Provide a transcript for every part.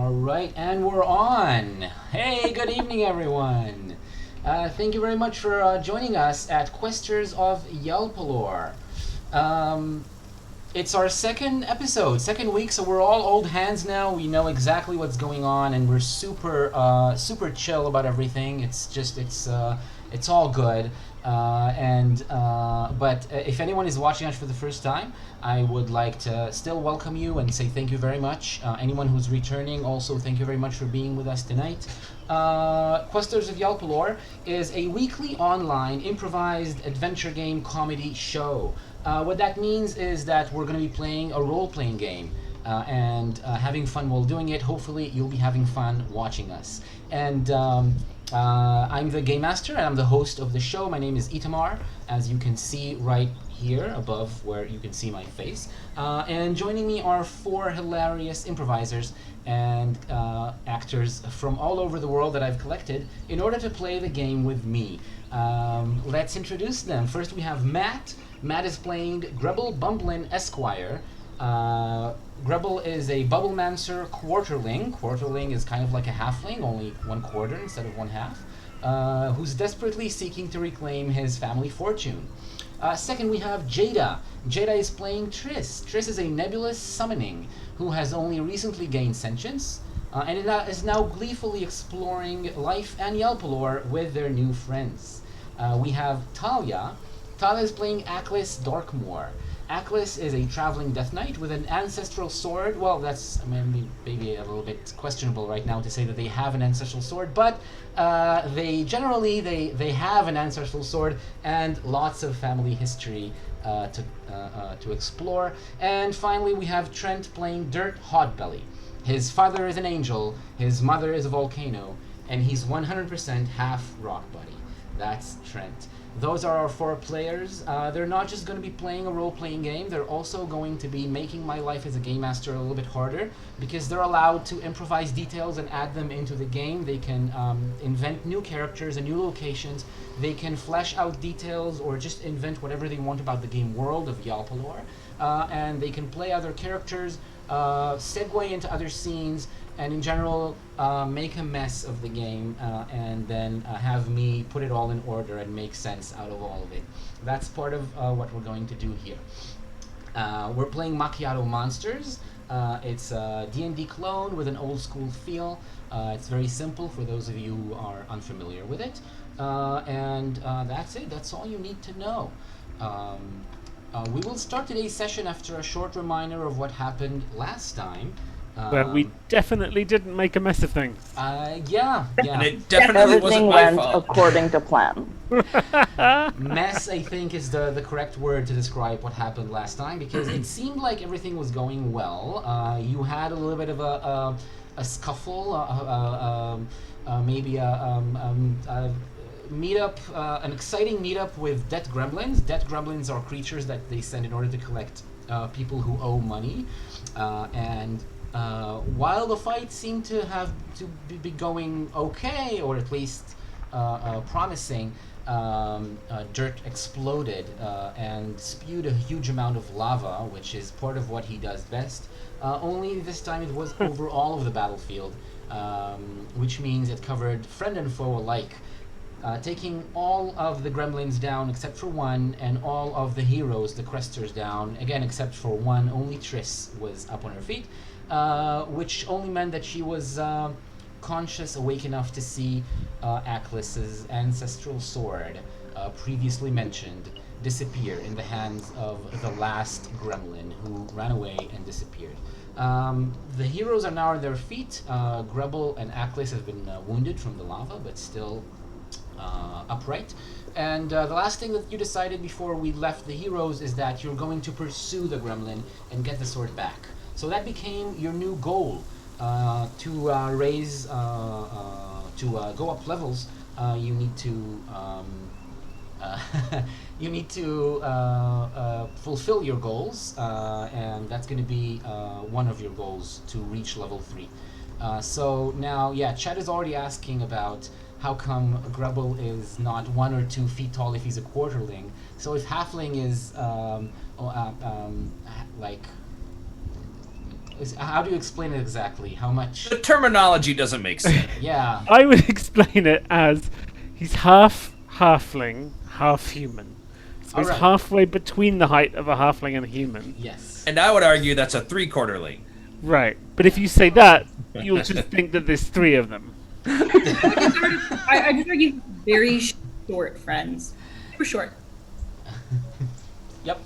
All right, and we're on. Hey, good evening, everyone. Thank you very much for joining us at Questers of Yalpelor. Um, it's our second episode, second week, so we're all old hands now. We know exactly what's going on, and we're super chill about everything. It's all good. But if anyone is watching us for the first time, I would like to still welcome you and say thank you very much. Anyone who's returning, also thank you very much for being with us tonight. Questers of Yalpelor is a weekly online improvised adventure game comedy show. What that means is that we're going to be playing a role-playing game and having fun while doing it. Hopefully, you'll be having fun watching us. And I'm the Game Master, and I'm the host of the show. My name is Itamar, as you can see right here above where you can see my face. And joining me are four hilarious improvisers and actors from all over the world that I've collected in order to play the game with me. Let's introduce them. First, we have Matt. Matt is playing Grebel Bumblin Esquire. Grebel is a Bubblemancer quarterling. Quarterling is kind of like a halfling, only 1/4 instead of 1/2, who's desperately seeking to reclaim his family fortune. Second, we have Jada. Jada is playing Triss. Triss is a nebulous summoning who has only recently gained sentience and is now gleefully exploring life and Yalpelor with their new friends. We have Talia. Talia is playing Aklis Darkmoor. Aklis is a traveling death knight with an ancestral sword. Well, that's maybe a little bit questionable right now to say that they have an ancestral sword, but they have an ancestral sword and lots of family history to explore. And finally, we have Trent playing Dirt Hotbelly. His father is an angel, his mother is a volcano, and he's 100% half rock buddy. That's Trent. Those are our four players. They're not just going to be playing a role-playing game, they're also going to be making my life as a game master a little bit harder because they're allowed to improvise details and add them into the game. They can invent new characters and new locations. They can flesh out details or just invent whatever they want about the game world of Yalpelor. And they can play other characters, segue into other scenes, and in general make a mess of the game and then have me put it all in order and make sense out of all of it. That's part of what we're going to do here. We're playing Macchiato Monsters. It's a D&D clone with an old school feel. It's very simple for those of you who are unfamiliar with it. And that's it. That's all you need to know. We will start today's session after a short reminder of what happened last time. Where we definitely didn't make a mess of things. Yeah. And it definitely Everything wasn't my went fault. according to plan. Mess, I think, is the correct word to describe what happened last time because it seemed like everything was going well. You had a little bit of a scuffle, maybe a meetup, an exciting meetup with debt gremlins. Debt gremlins are creatures that they send in order to collect people who owe money, and while the fight seemed to be going okay, or at least promising, Dirt exploded and spewed a huge amount of lava, which is part of what he does best. Only this time it was over all of the battlefield, which means it covered friend and foe alike. Taking all of the gremlins down except for one, and all of the heroes, the questers, down again except for one. Only Triss was up on her feet, which only meant that she was conscious, awake enough to see Aklis's ancestral sword, previously mentioned, disappear in the hands of the last gremlin who ran away and disappeared. The heroes are now on their feet. Grebel and Aklis have been wounded from the lava, but still upright. And the last thing that you decided before we left the heroes is that you're going to pursue the gremlin and get the sword back. So that became your new goal, to raise, to go up levels. You need to fulfill your goals, and that's going to be one of your goals to reach level 3. So now, yeah, Chad is already asking about how come Grebel is not 1 or 2 feet tall if he's a quarterling. So if halfling is like How do you explain it exactly? How much? The terminology doesn't make sense. Yeah. I would explain it as he's half halfling, half human. So he's Alright. halfway between the height of a halfling and a human. Yes. And I would argue that's a 3/4 link. Right. But if you say that, you'll just think that there's three of them. I just argue very short friends. Super short. Yep.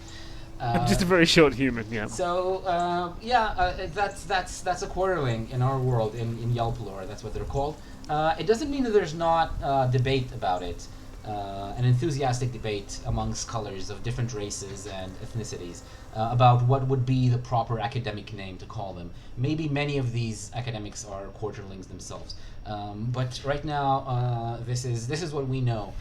I'm just a very short human, yeah. So that's a quarterling in our world in Yalpelor. That's what they're called. It doesn't mean that there's not debate about it, an enthusiastic debate amongst scholars of different races and ethnicities about what would be the proper academic name to call them. Maybe many of these academics are quarterlings themselves, but right now this is what we know.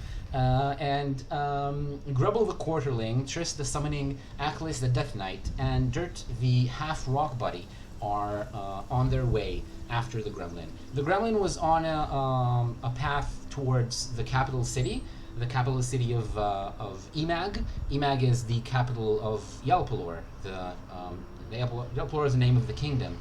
Grubble the Quarterling, Triss the Summoning, Aklis the Death Knight, and Dirt the Half Rock Buddy are on their way after the Gremlin. The Gremlin was on a path towards the capital city of Emag. Emag is the capital of Yalpelor. Yalpelor is the name of the kingdom.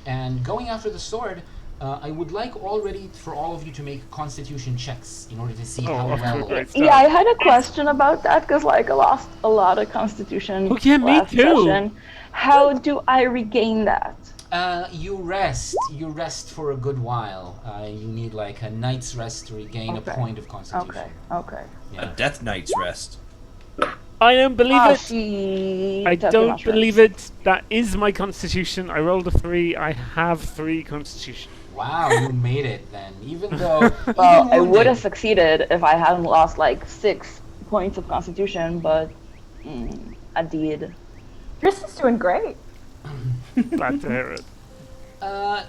And going after the sword, I would like already for all of you to make constitution checks in order to see how well. great stuff. Yeah, I had a question about that because like I lost a lot of constitution Oh, yeah, me last too. session. How do I regain that? You rest for a good while. You need like a night's rest to regain Okay. a point of constitution. Okay. Yeah. A Death Knight's Rest. I don't believe Oh, it. she I took don't mushrooms. believe it. That is my constitution. I rolled a 3. I have 3 constitution. Wow, you made it then. Even though Well, even I would wounded. have succeeded if I hadn't lost like 6 points of constitution, but I did. Chris is doing great. Glad to hear it.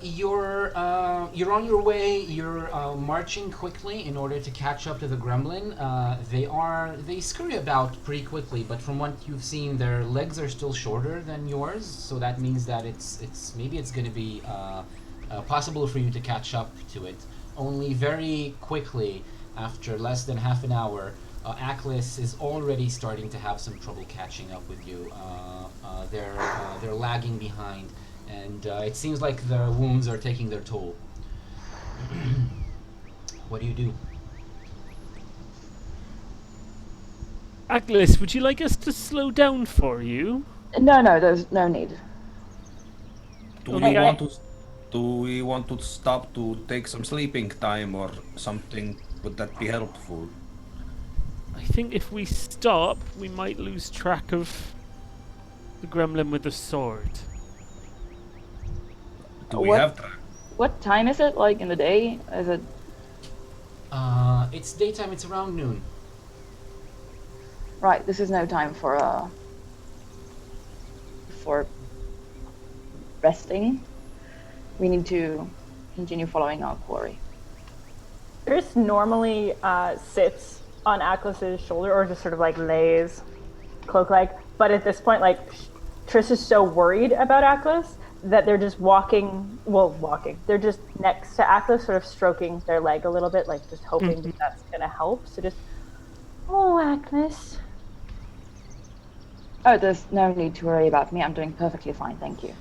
You're on your way. You're marching quickly in order to catch up to the gremlin. They scurry about pretty quickly, but from what you've seen, their legs are still shorter than yours. So that means that it's going to be possible for you to catch up to it. Only very quickly, after less than half an hour, Aklis is already starting to have some trouble catching up with you. They're lagging behind. And it seems like the wounds are taking their toll. What do you do? Aglis, would you like us to slow down for you? No, there's no need. Do we want to stop to take some sleeping time or something? Would that be helpful? I think if we stop, we might lose track of the gremlin with the sword. Do we What? have time? What time is it? Like in the day? Is it? It's daytime. It's around noon. Right, this is no time for resting. We need to continue following our quarry. Chris normally sits on Aklis's shoulder or just sort of like lays cloak-like. But at this point, like, Triss is so worried about Aklis that they're just walking. They're just next to Aklis, sort of stroking their leg a little bit, like just hoping that that's going to help. So just, oh, Aklis. Oh, there's no need to worry about me. I'm doing perfectly fine, thank you.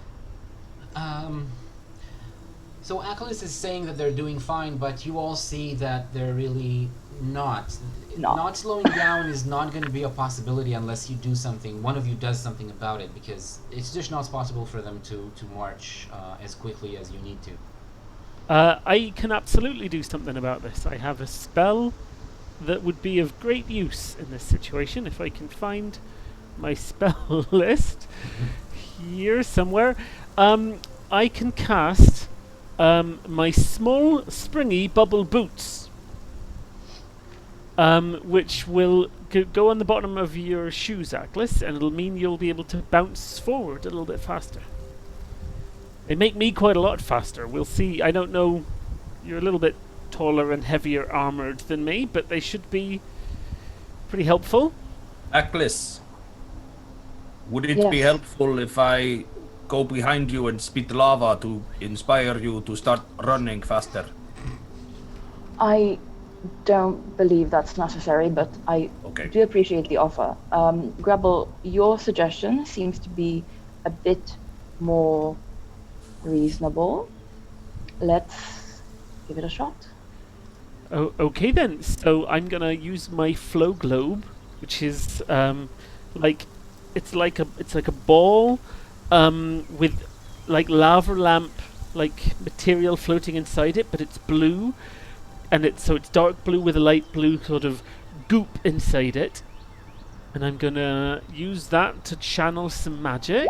So Aklis is saying that they're doing fine, but you all see that they're really not. Not slowing down is not going to be a possibility unless you do something. One of you does something about it, because it's just not possible for them to march as quickly as you need to. I can absolutely do something about this. I have a spell that would be of great use in this situation if I can find my spell list here somewhere. I can cast my small springy bubble boots, which will go on the bottom of your shoes, Aklis, and it'll mean you'll be able to bounce forward a little bit faster. They make me quite a lot faster. We'll see. I don't know. You're a little bit taller and heavier armored than me, but they should be pretty helpful. Aklis, would it be Yes. helpful if I go behind you and spit lava to inspire you to start running faster? I don't believe that's necessary, but I Okay. do appreciate the offer. Grubble, your suggestion seems to be a bit more reasonable, let's give it a shot. Oh, okay then. So I'm gonna use my flow globe, which is like it's like a ball with like lava lamp like material floating inside it, but it's blue, and it's dark blue with a light blue sort of goop inside it. And I'm gonna use that to channel some magic.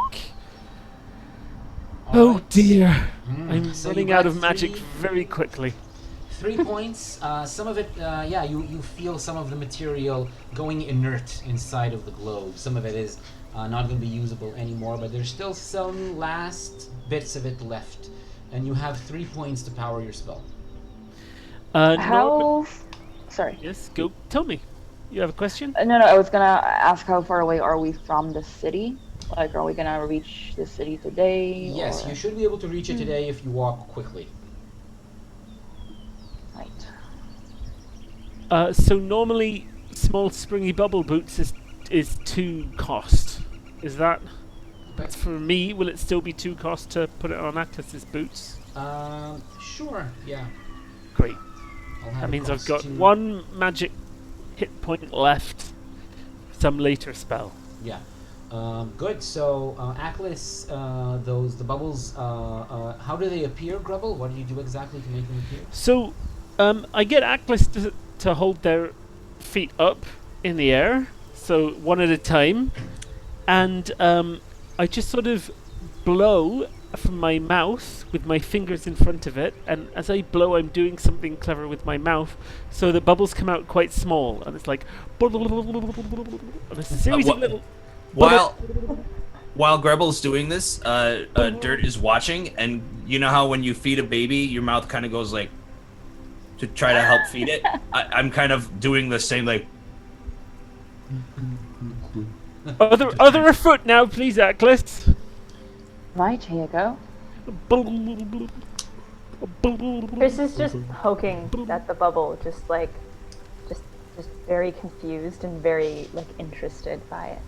Oh Alright. dear! Mm, I'm so running you out got of magic three- very quickly. 3 points. Some of it, you feel some of the material going inert inside of the globe. Some of it is not going to be usable anymore, but there's still some last bits of it left. And you have 3 points to power your spell. How? Sorry. Yes, go. Tell me. You have a question? No, I was gonna ask how far away are we from the city? Like, are we gonna reach the city today? Yes, or... you should be able to reach it today if you walk quickly. Right. So normally, small springy bubble boots is 2 cost. Is that? That's for me. Will it still be 2 cost to put it on Atlas's boots? Sure, yeah. Great. I'll have That it means I've cost got 2. 1 magic hit point left. Some later spell. Yeah. Good. So, Atlas, the bubbles, how do they appear, Grubble? What do you do exactly to make them appear? So, I get Atlas to hold their feet up in the air, so one at a time, and I just sort of blow from my mouth with my fingers in front of it, and as I blow, I'm doing something clever with my mouth, so the bubbles come out quite small, and it's like, and it's a series of little. While Grebble's doing this, Dirt is watching, and you know how when you feed a baby, your mouth kind of goes like to try to help feed it. I'm kind of doing the same, like. Other afoot now, please, Atlas. Right, here you go. Chris is just poking at the bubble, just very confused and very like interested by it.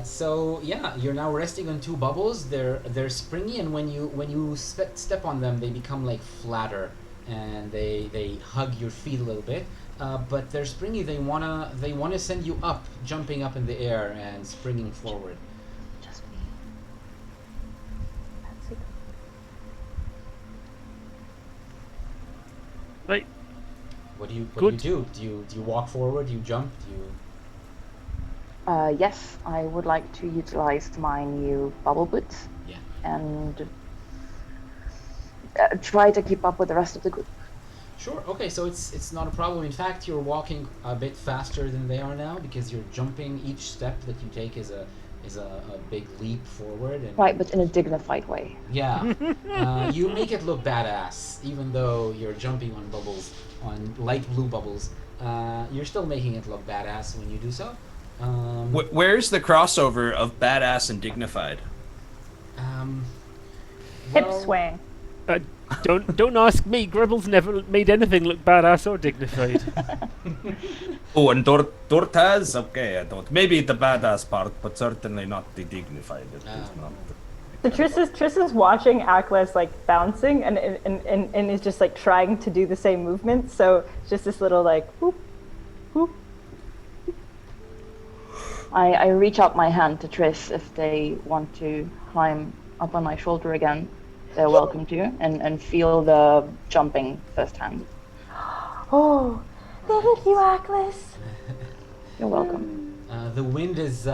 So yeah, you're now resting on 2 bubbles. They're springy, and when you step on them, they become like flatter, and they hug your feet a little bit. But they're springy. They wanna send you up, jumping up in the air and springing forward. Just me. That's it. Right. What do you Good. do? Do you walk forward? Do you jump? Do you? Yes, I would like to utilize my new bubble boots. Yeah. And try to keep up with the rest of the group. Sure. Okay. So it's not a problem. In fact, you're walking a bit faster than they are now because you're jumping. Each step that you take is a big leap forward. And Right, but in a dignified way. yeah, you make it look badass, even though you're jumping on bubbles, on light blue bubbles. You're still making it look badass when you do so. Where's the crossover of badass and dignified? Hip well, swaying. Don't ask me. Gribble's never made anything look badass or dignified. Oh, and Dort has? Okay, I don't. Maybe the badass part, but certainly not the dignified. It is not. So Triss is watching Atlas like bouncing and is just like trying to do the same movement. So it's just this little like whoop, whoop. I reach out my hand to Triss if they want to climb up on my shoulder again. They're welcome to, and feel the jumping firsthand. Oh, thank you, Atlas. You're welcome. The wind is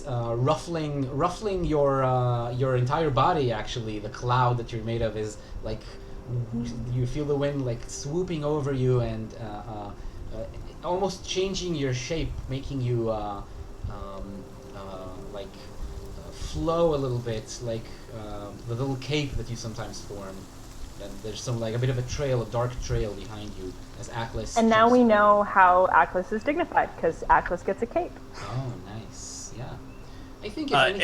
ruffling your entire body. Actually, the cloud that you're made of is like you feel the wind like swooping over you and almost changing your shape, making you flow a little bit, like the little cape that you sometimes form. And there's some like a bit of a trail, a dark trail behind you as Atlas. And now jumps we forward. know how Atlas is dignified because Atlas gets a cape. Oh, nice. Yeah. I think and-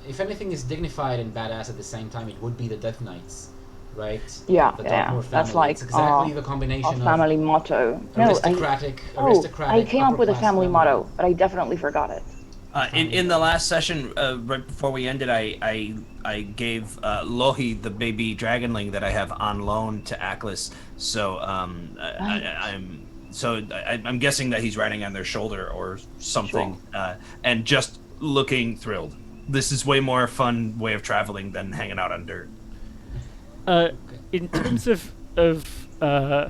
if anything is dignified and badass at the same time, it would be the Death Knights, right? Yeah, The yeah. Darkmoor family. That's like it's exactly the our combination family motto. of aristocratic, I came up with a upper-class family motto, but I definitely forgot it. In the last session, right before we ended, I gave Lohi the baby dragonling that I have on loan to Aklis. So I'm guessing that he's riding on their shoulder or something, and just looking thrilled. This is way more fun way of traveling than hanging out on dirt. In terms of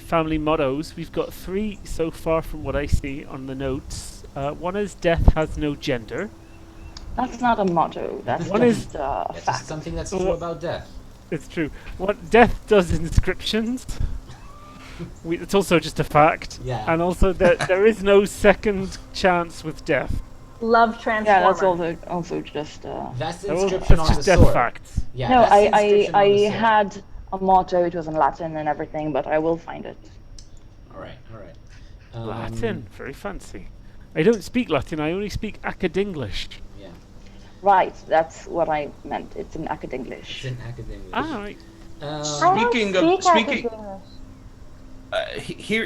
family mottos, we've got 3 so far from what I see on the notes. One is death has no gender. That's not a motto. That's One just a That's just fact. something that's true about death. It's true. What death does inscriptions. It's also just a fact. Yeah. And also that there is no second chance with death. Love Transformer. Yeah, that's also just. That's the That's inscription on the just death sword. facts. Yeah, No, that's the I inscription on the sword. had a motto. It was in Latin and everything, but I will find it. All right. Latin, very fancy. I don't speak Latin. I only speak Acadinglish. Yeah, Right, that's what I meant. It's in it's Acadinglish. in academic. Right. I don't Speaking of- speak speaking- Acadinglish.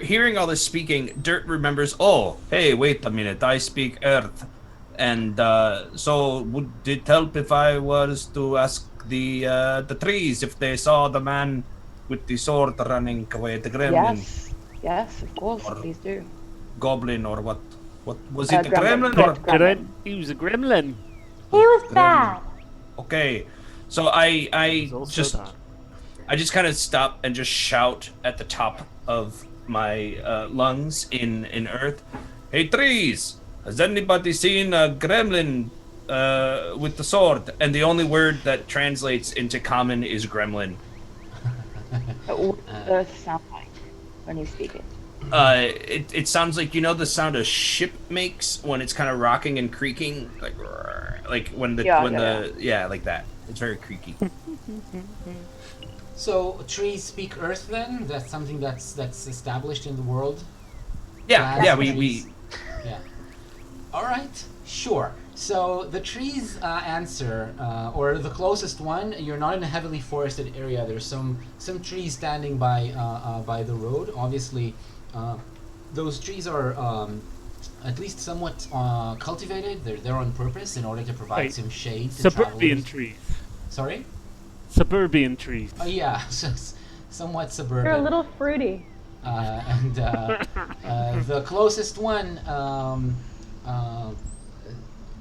Hearing all this speaking, Dirt remembers. Oh, hey, wait a minute! I speak Earth, and so would it help if I was to ask the trees if they saw the man with the sword running away, the gremlin, Yes, of course, Or- please do. goblin, or what? What was it? The Gremlin. gremlin, or Gremlin. He was a gremlin. He was bad. okay? So I He's also just. bad. I just kind of stop and just shout at the top of my lungs in Earth, "Hey trees! Has anybody seen a gremlin with the sword?" And the only word that translates into common is gremlin. What does Earth sound like when you speak it? It sounds like, you know, the sound a ship makes when it's kind of rocking and creaking, like when the like that. It's very creaky. So trees speak Earth. Then that's something that's established in the world. Yeah, Grass we trees. Yeah. All right. Sure. So the trees answer, or the closest one. You're not in a heavily forested area. There's some trees standing by the road. Obviously, those trees are at least somewhat cultivated. They're there on purpose in order to provide Right. some shade to Suburban travelers. trees. Sorry. Suburban trees. Yeah. So somewhat suburban. You're a little fruity. And the closest one,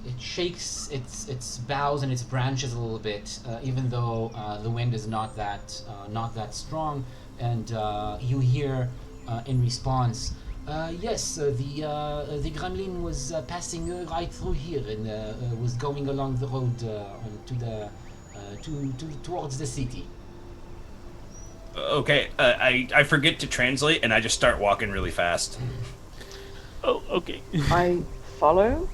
it shakes its boughs and its branches a little bit, even though the wind is not that strong. And you hear in response, "Yes, the gremlin was passing right through here and was going along the road towards the city." Okay, I forget to translate and I just start walking really fast. Oh, okay. I follow.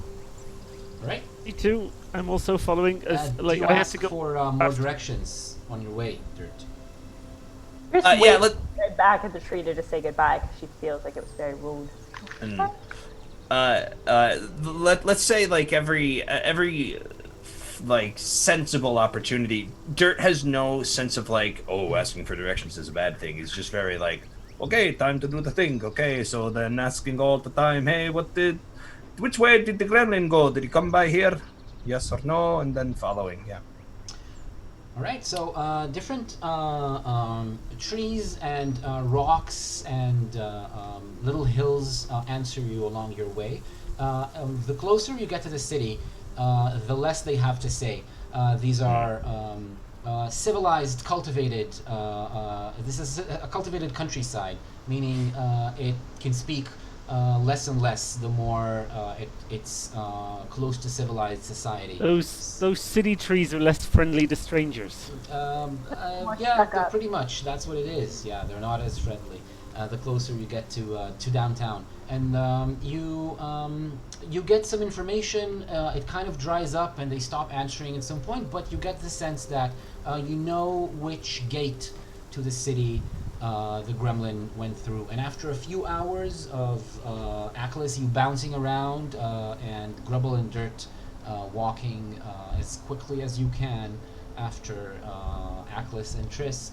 Right? Me too. I'm also following. As Do like you I have ask to go. for more directions on your way, Dirt? Chris Yeah, waits let right back at the tree to just say goodbye because she feels like it was very rude. let's say like every like sensible opportunity. Dirt has no sense of like, oh, asking for directions is a bad thing. He's just very like, okay, time to do the thing. Okay, so then asking all the time, hey, which way did the gremlin go? Did he come by here? Yes or no? And then following, yeah. All right. So different trees and rocks and little hills answer you along your way. The closer you get to the city, the less they have to say. These are civilized, cultivated. This is a cultivated countryside, meaning it can speak less and less the more it's close to civilized society. Those city trees are less friendly to strangers. Yeah, stuck up. pretty much. That's what it is. Yeah, they're not as friendly. The closer you get to downtown, and you get some information. It kind of dries up, and they stop answering at some point. But you get the sense that you know which gate to the city the gremlin went through. And after a few hours of Aklis, you bouncing around and Grubble and Dirt walking as quickly as you can after Aklis and Triss,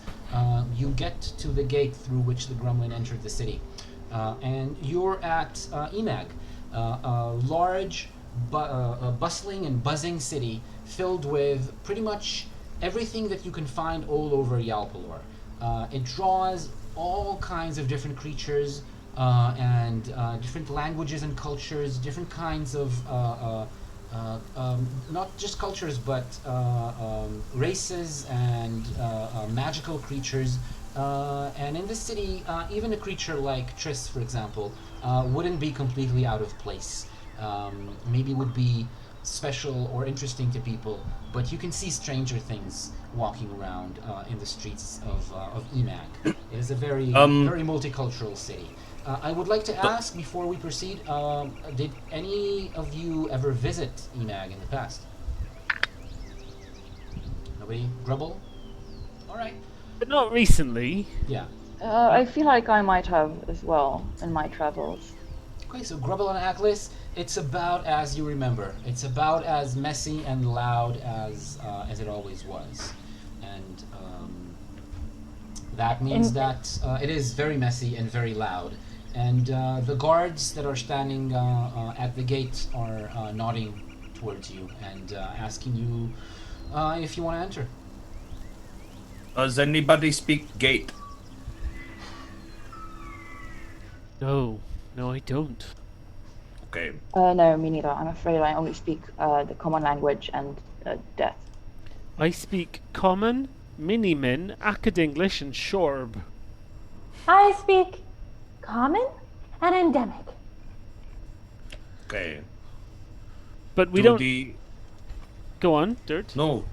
you get to the gate through which the gremlin entered the city. And you're at Emag, a large bustling and buzzing city filled with pretty much everything that you can find all over Yalpelor. It draws all kinds of different creatures and different languages and cultures, different kinds of not just cultures but races and magical creatures. And in this city, even a creature like Triss, for example, wouldn't be completely out of place. Maybe would be special or interesting to people, but you can see stranger things walking around in the streets of Emag. It is a very very multicultural city. I would like to ask before we proceed: did any of you ever visit Emag in the past? Nobody? Grubble? All right. But not recently. Yeah. I feel like I might have as well in my travels. Okay, so Grubble and Atlas, it's about as you remember. It's about as messy and loud as it always was, and that means that it is very messy and very loud. And the guards that are standing at the gate are nodding towards you and asking you if you want to enter. Does anybody speak gate? No, I don't. Okay. No, me neither. I'm afraid I only speak the common language and death. I speak Common, Minimin, Acad English, and Shorb. I speak common and endemic. Okay. But we Do don't. the- Go on, Dirt. No.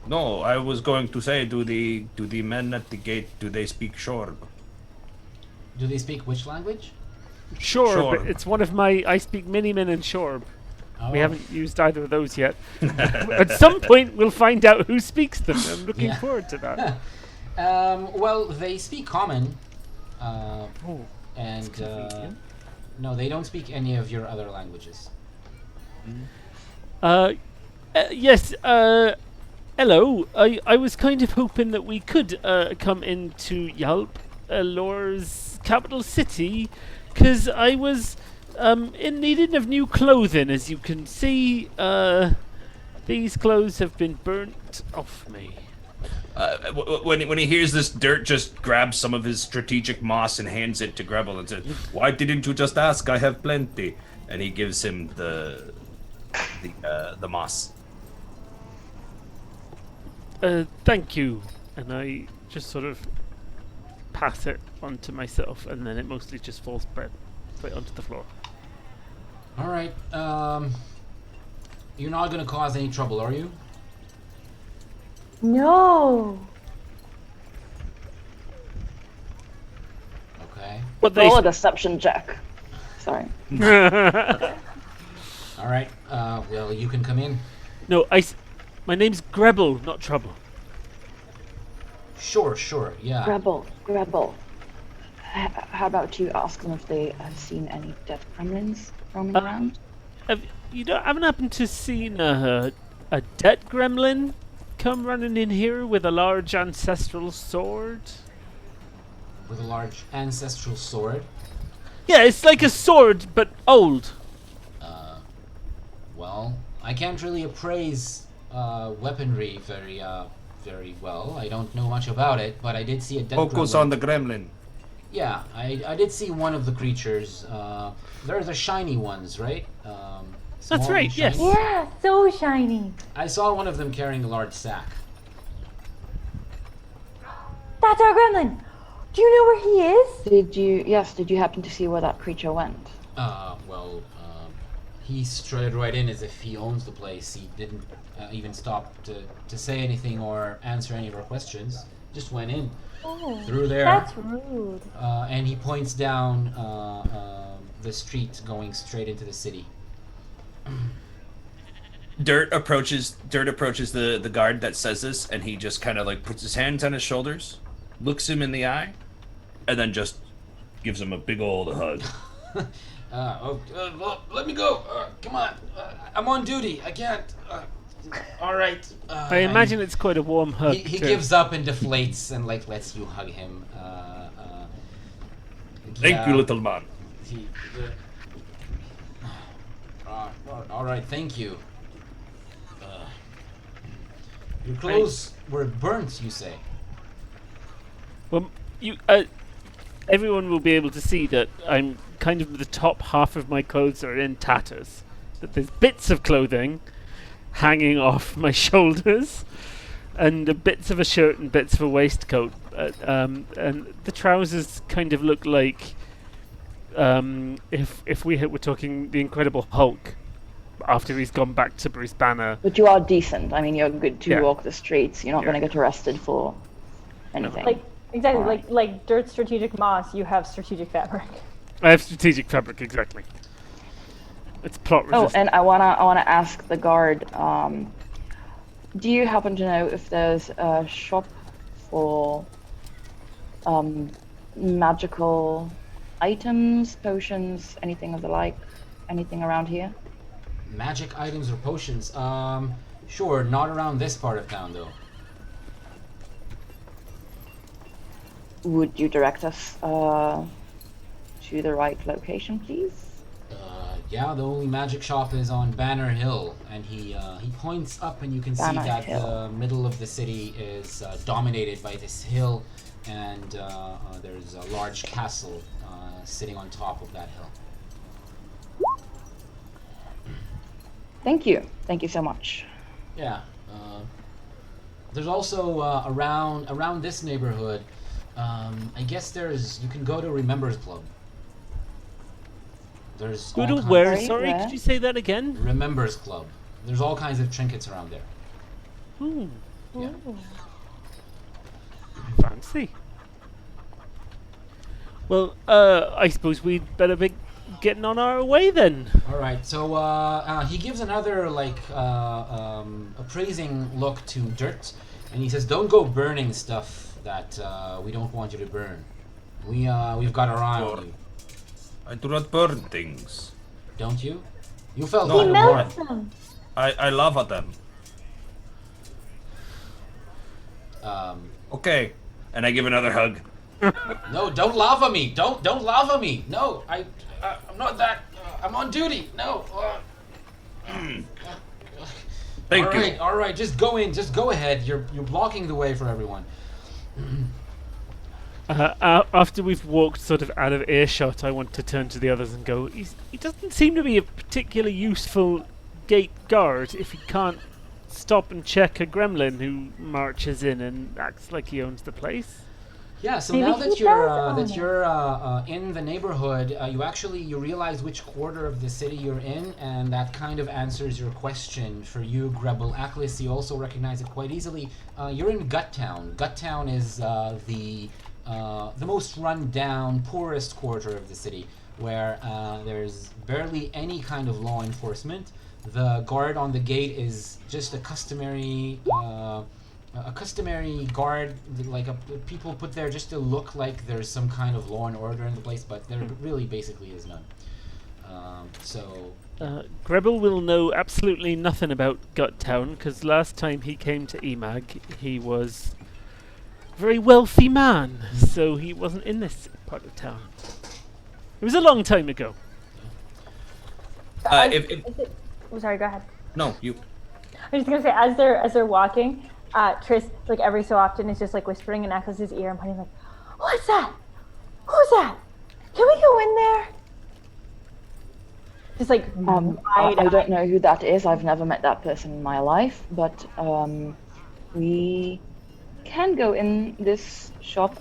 I was going to say, do the men at the gate, do they speak Shorb? Do they speak which language? Shorb. Shorb. It's one of my. I speak Minimin and Shorb. Oh. We haven't used either of those yet. At some point, we'll find out who speaks them. I'm looking Yeah. forward to that. Well, they speak common, Oh, and convenient. no, they don't speak any of your other languages. Yes. Hello. I was kind of hoping that we could come into Yalpelor's capital city, because I was in needing of new clothing. As you can see, these clothes have been burnt off me. When he hears this, Dirt just grabs some of his strategic moss and hands it to Grubble and says, "Why didn't you just ask? I have plenty." And he gives him the moss. Thank you. And I just sort of pass it onto myself, and then it mostly just falls right onto the floor. All right. You're not going to cause any trouble, are you? No. Okay. What they Roll a deception check. Sorry. All right. Well, you can come in. No, my name's Grebble, not Trouble. Sure. Yeah. Grubble. How about you ask them if they have seen any dead gremlins roaming around? Haven't happened to seen a dead gremlin come running in here with a large ancestral sword? With a large ancestral sword. Yeah, it's like a sword, but old. Well, I can't really appraise weaponry very well. I don't know much about it, but I did see a dead Focus gremlin. on the gremlin. Yeah, I did see one of the creatures. They're the shiny ones, right? Small and right, yes. shiny. Yeah, so shiny. I saw one of them carrying a large sack. That's our gremlin. Do you know where he is? Did you happen to see where that creature went? Well, he strutted right in as if he owns the place. He didn't even stop to say anything or answer any of our questions. Just went in Oh, through there. that's rude. And he points down the street going straight into the city. Dirt approaches the guard that says this, and he just kind of like puts his hands on his shoulders, looks him in the eye, and then just gives him a big old hug. Let me go. Come on. I'm on duty. I can't. All right. I imagine it's quite a warm hug. He too. gives up and deflates and like lets you hug him. Thank you, little man. He, All right, thank you. Your clothes were burnt, you say? Well, everyone will be able to see that I'm kind of the top half of my clothes are in tatters. That there's bits of clothing hanging off my shoulders, and bits of a shirt and bits of a waistcoat. And the trousers kind of look like if we're talking the Incredible Hulk after he's gone back to Bruce Banner. But you are decent. I mean, you're good to Yeah. walk the streets. You're not Yeah. going to get arrested for anything. Like exactly, Alright. like Dirt's strategic moss, you have strategic fabric. I have strategic fabric, exactly. It's plot Oh, resistant. and I wanna ask the guard. Do you happen to know if there's a shop for magical items, potions, anything of the like? Anything around here? Magic items or potions? Sure, not around this part of town, though. Would you direct us to the right location, please? Yeah, the only magic shop is on Banner Hill, and he points up, and you can see Banner that Hill. the middle of the city is dominated by this hill, and there's a large castle sitting on top of that hill. Thank you. Thank you so much. Yeah. There's also around this neighborhood. I guess you can go to Remember's Club. There's Go all to kinds- where? Sorry, Sorry, where? could you say that again? Remember's Club. There's all kinds of trinkets around there. Ooh, Yeah. fancy. Well, I suppose we'd better be getting on our way then. All right. So he gives another appraising look to Dirt, and he says, "Don't go burning stuff that we don't want you to burn. We've got our eye on you, I do not burn things. don't you? You felt No. kind He of warm. them. I love at them. Okay. And I give another hug. No, don't lava me. Don't lava me. No, I'm not that. I'm on duty. No. Thank you. All right. Just go in. Just go ahead. You're blocking the way for everyone. After we've walked sort of out of earshot, I want to turn to the others and go, he doesn't seem to be a particularly useful gate guard if he can't stop and check a gremlin who marches in and acts like he owns the place. Yeah, so Maybe now he that does you're own it. in the neighborhood, you realize which quarter of the city you're in, and that kind of answers your question. For you, Grebel Aklis, you also recognize it quite easily. You're in Guttown. Guttown is the most run-down, poorest quarter of the city, where there's barely any kind of law enforcement. The guard on the gate is just a customary guard, people put there just to look like there's some kind of law and order in the place, but there really basically is none. Grebel will know absolutely nothing about Guttown, because last time he came to EMAG, he was a very wealthy man, so he wasn't in this part of town. It was a long time ago. Oh, sorry, go ahead. No, you. I was just gonna say, as they're walking, Triss, like every so often, is just like whispering in Echo's ear and pointing like, "What's that? Who's that? Can we go in there?" Just like I don't know who that is. I've never met that person in my life, but we can go in this shop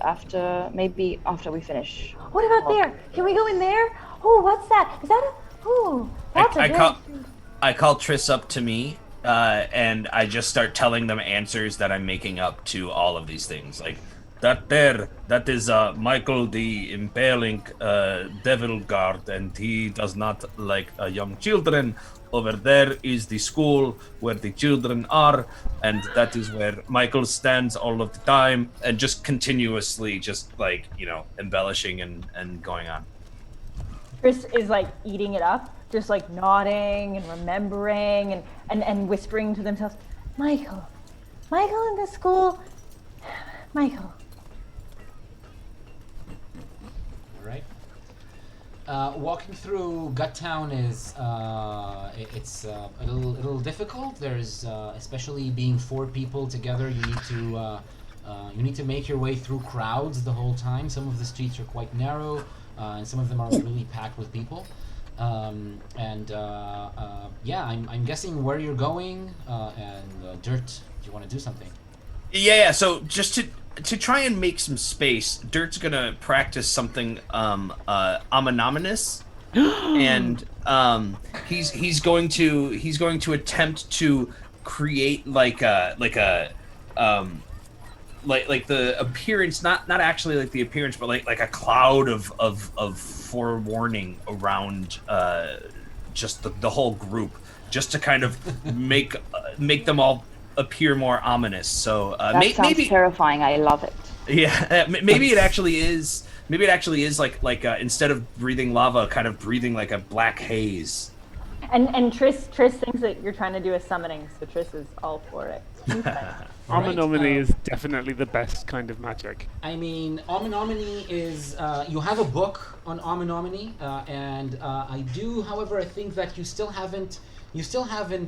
maybe after we finish. What about there? Can we go in there? Oh, what's that? Is that a? Ooh, that's I call Triss up to me, and I just start telling them answers that I'm making up to all of these things. Like, that is Michael the Impaling Devil Guard, and he does not like young children. Over there is the school where the children are, and that is where Michael stands all of the time, and just continuously just, embellishing and going on. Triss is like eating it up, just like nodding and remembering and whispering to themselves, Michael in the school, Michael. All right. Walking through Guttown is it's a little difficult. There's especially being 4 people together. You need to make your way through crowds the whole time. Some of the streets are quite narrow, and some of them are really packed with people. Yeah, I'm guessing where you're going. Dirt, do you want to do something? Yeah. So just to try and make some space, Dirt's gonna practice something ominominous, and he's going to attempt to create like the appearance, not actually like the appearance, but like a cloud of forewarning around just the whole group, just to kind of make them all appear more ominous. So That sounds maybe terrifying. I love it. yeah, maybe it actually is. Maybe it actually is like instead of breathing lava, kind of breathing like a black haze. And Triss thinks that you're trying to do a summoning, so Triss is all for it. Ominomy is definitely the best kind of magic. I mean, Ominomy is, you have a book on Ominomy, and I do, however, I think that you still haven't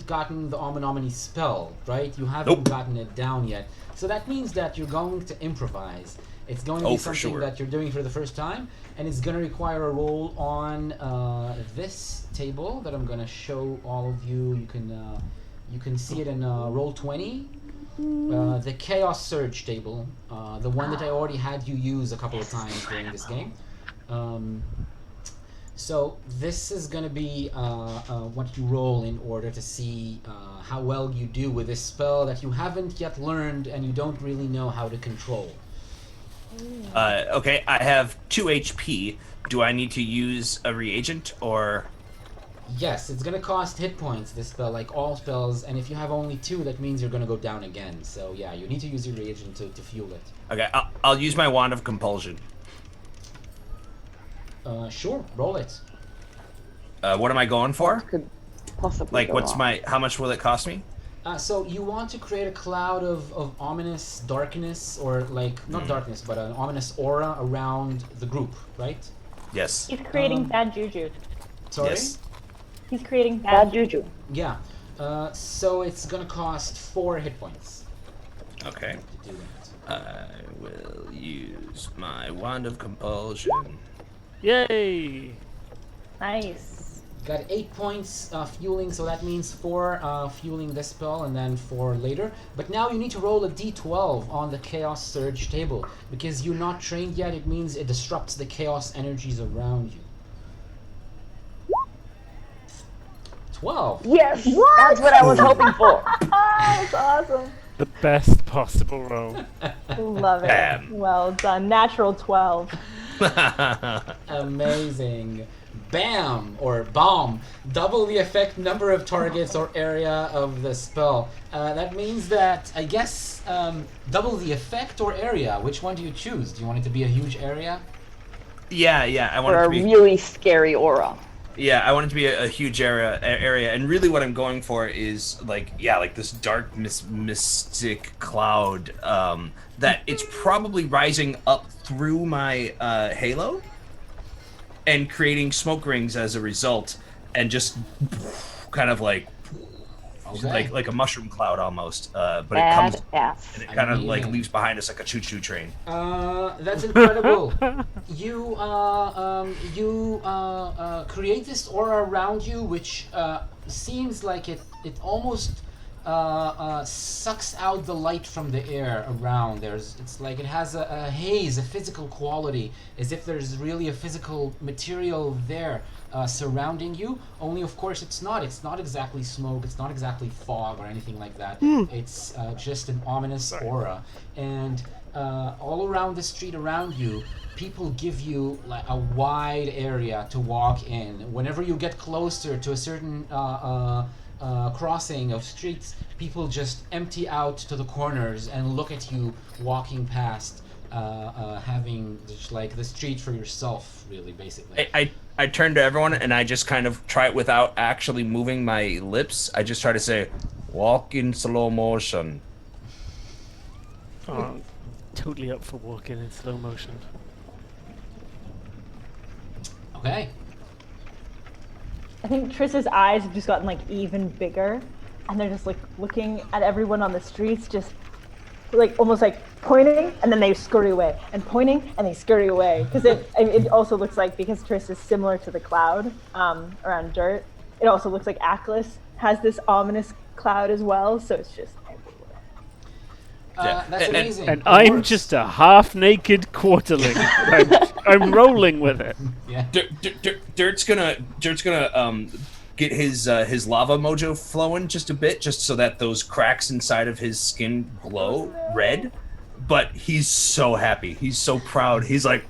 gotten the Ominomy spell, right? You haven't gotten it down yet. So that means that you're going to improvise. It's going to be something that you're doing for the first time, and it's going to require a roll on this table that I'm going to show all of you. You can see it in roll 20. The Chaos Surge table, the one that I already had you use a couple of times during this game. So this is going to be what you roll in order to see how well you do with this spell that you haven't yet learned and you don't really know how to control. Okay, I have 2 HP. Do I need to use a reagent or? Yes, it's gonna cost hit points, this spell, like all spells, and if you have only 2, that means you're gonna go down again. So yeah, you need to use your reagent to fuel it. Okay, I'll use my Wand of Compulsion. Sure, roll it. What am I going for? Could possibly Like, go wrong. how much will it cost me? So you want to create a cloud of ominous darkness, or like, not darkness, but an ominous aura around the group, right? Yes. He's creating bad juju. Sorry? Yes. He's creating Bad juju. Yeah. So it's gonna cost 4 hit points Okay. to do that. I will use my Wand of Compulsion. Yay! Nice. Got 8 points fueling, so that means 4 fueling this spell and then 4 later. But now you need to roll a d12 on the Chaos Surge table. Because you're not trained yet, it means it disrupts the chaos energies around you. 12. Yes, that's what I was hoping for. That's awesome. The best possible roll. Love it. Bam. Well done. Natural 12. Amazing. Bam, or bomb. Double the effect number of targets or area of the spell. That means that, I guess, double the effect or area. Which one do you choose? Do you want it to be a huge area? Yeah, I want For it a to be. really scary aura. Yeah, I want it to be a huge area, and really what I'm going for is like this dark mystic cloud that it's probably rising up through my halo and creating smoke rings as a result, and just kind of like a mushroom cloud almost, but it comes Badass. and it kind of like Amazing. leaves behind us like a choo-choo train. That's incredible. You create this aura around you, which seems like it almost sucks out the light from the air around. It's like it has a haze, a physical quality, as if there's really a physical material there surrounding you. Only, of course, it's not. It's not exactly smoke. It's not exactly fog or anything like that. It's just an ominous aura, and all around the street around you, people give you like a wide area to walk in. Whenever you get closer to a certain crossing of streets, people just empty out to the corners and look at you walking past, having just like the street for yourself, really, basically. I turn to everyone and I just kind of try it without actually moving my lips. I just try to say, "Walk in slow motion." Oh, totally up for walking in slow motion. Okay. I think Triss's eyes have just gotten like even bigger, and they're just like looking at everyone on the streets, just like almost like pointing, and then they scurry away, and pointing, and they scurry away. Because it also looks like, because Triss is similar to the cloud around Dirt, it also looks like Aklis has this ominous cloud as well. So it's just everywhere. That's amazing. And It I'm works. just a half-naked quarterling. I'm rolling with it. Yeah. Dirt's gonna get his lava mojo flowing just a bit, just so that those cracks inside of his skin glow red. But he's so happy. He's so proud. He's like,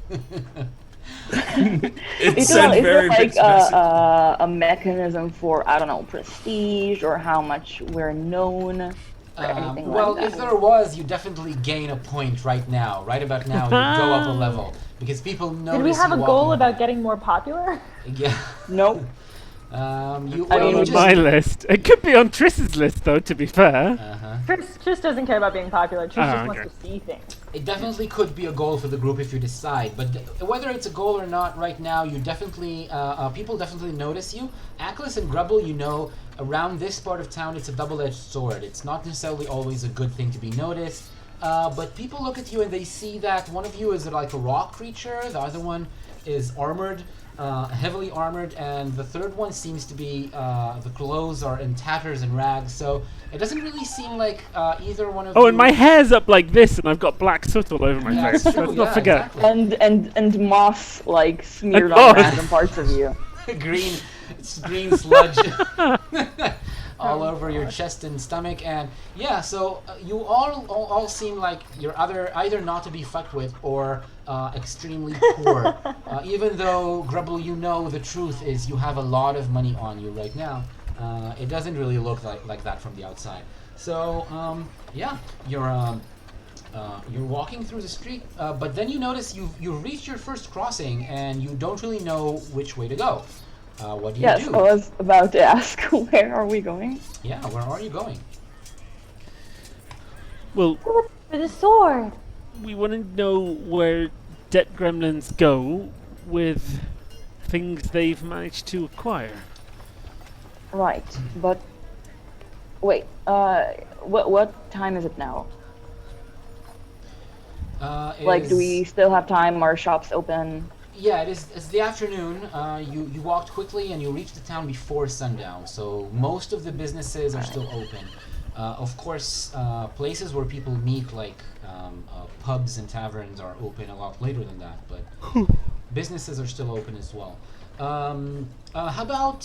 it Is sends there very like mixed messages. a mechanism for, I don't know, prestige or how much we're known or anything Well, like that? if there was, you definitely gain a point right now. Right about now, you go up a level because people notice. Did we have you a goal walking about around. getting more popular? Yeah. Nope. You. I Well, mean, you On just. my list. It could be on Triss's list, though, to be fair. Triss doesn't care about being popular. Triss just okay. wants to see things. It definitely could be a goal for the group if you decide, but whether it's a goal or not, right now, you definitely, people definitely notice you. Aklis and Grubble, you know, around this part of town, it's a double-edged sword. It's not necessarily always a good thing to be noticed, but people look at you and they see that one of you is like a rock creature, the other one is armored, heavily armored, and the third one seems to be, the clothes are in tatters and rags, so it doesn't really seem like either one of you... Oh, and my hair's up like this, and I've got black soot all over my Yeah, face. that's true, Let's not yeah, forget. exactly. And moss like smeared And on moss. random parts of you. green sludge all over your chest and stomach, and yeah, so you all seem like you're either not to be fucked with or extremely poor. Even though Grubble, you know the truth is you have a lot of money on you right now. It doesn't really look like that from the outside. So yeah, you're walking through the street, but then you notice you've reached your first crossing and you don't really know which way to go. What do you Yes, do? I was about to ask, where are we going? Yeah, where are you going? Well, For the sword. we want to know where debt gremlins go with things they've managed to acquire. Right, but wait, what time is it now? Like, do we still have time? Are shops open? Yeah, it's the afternoon. You walked quickly and you reached the town before sundown, so most of the businesses are still open. Of course, places where people meet, like pubs and taverns, are open a lot later than that, but businesses are still open as well. How about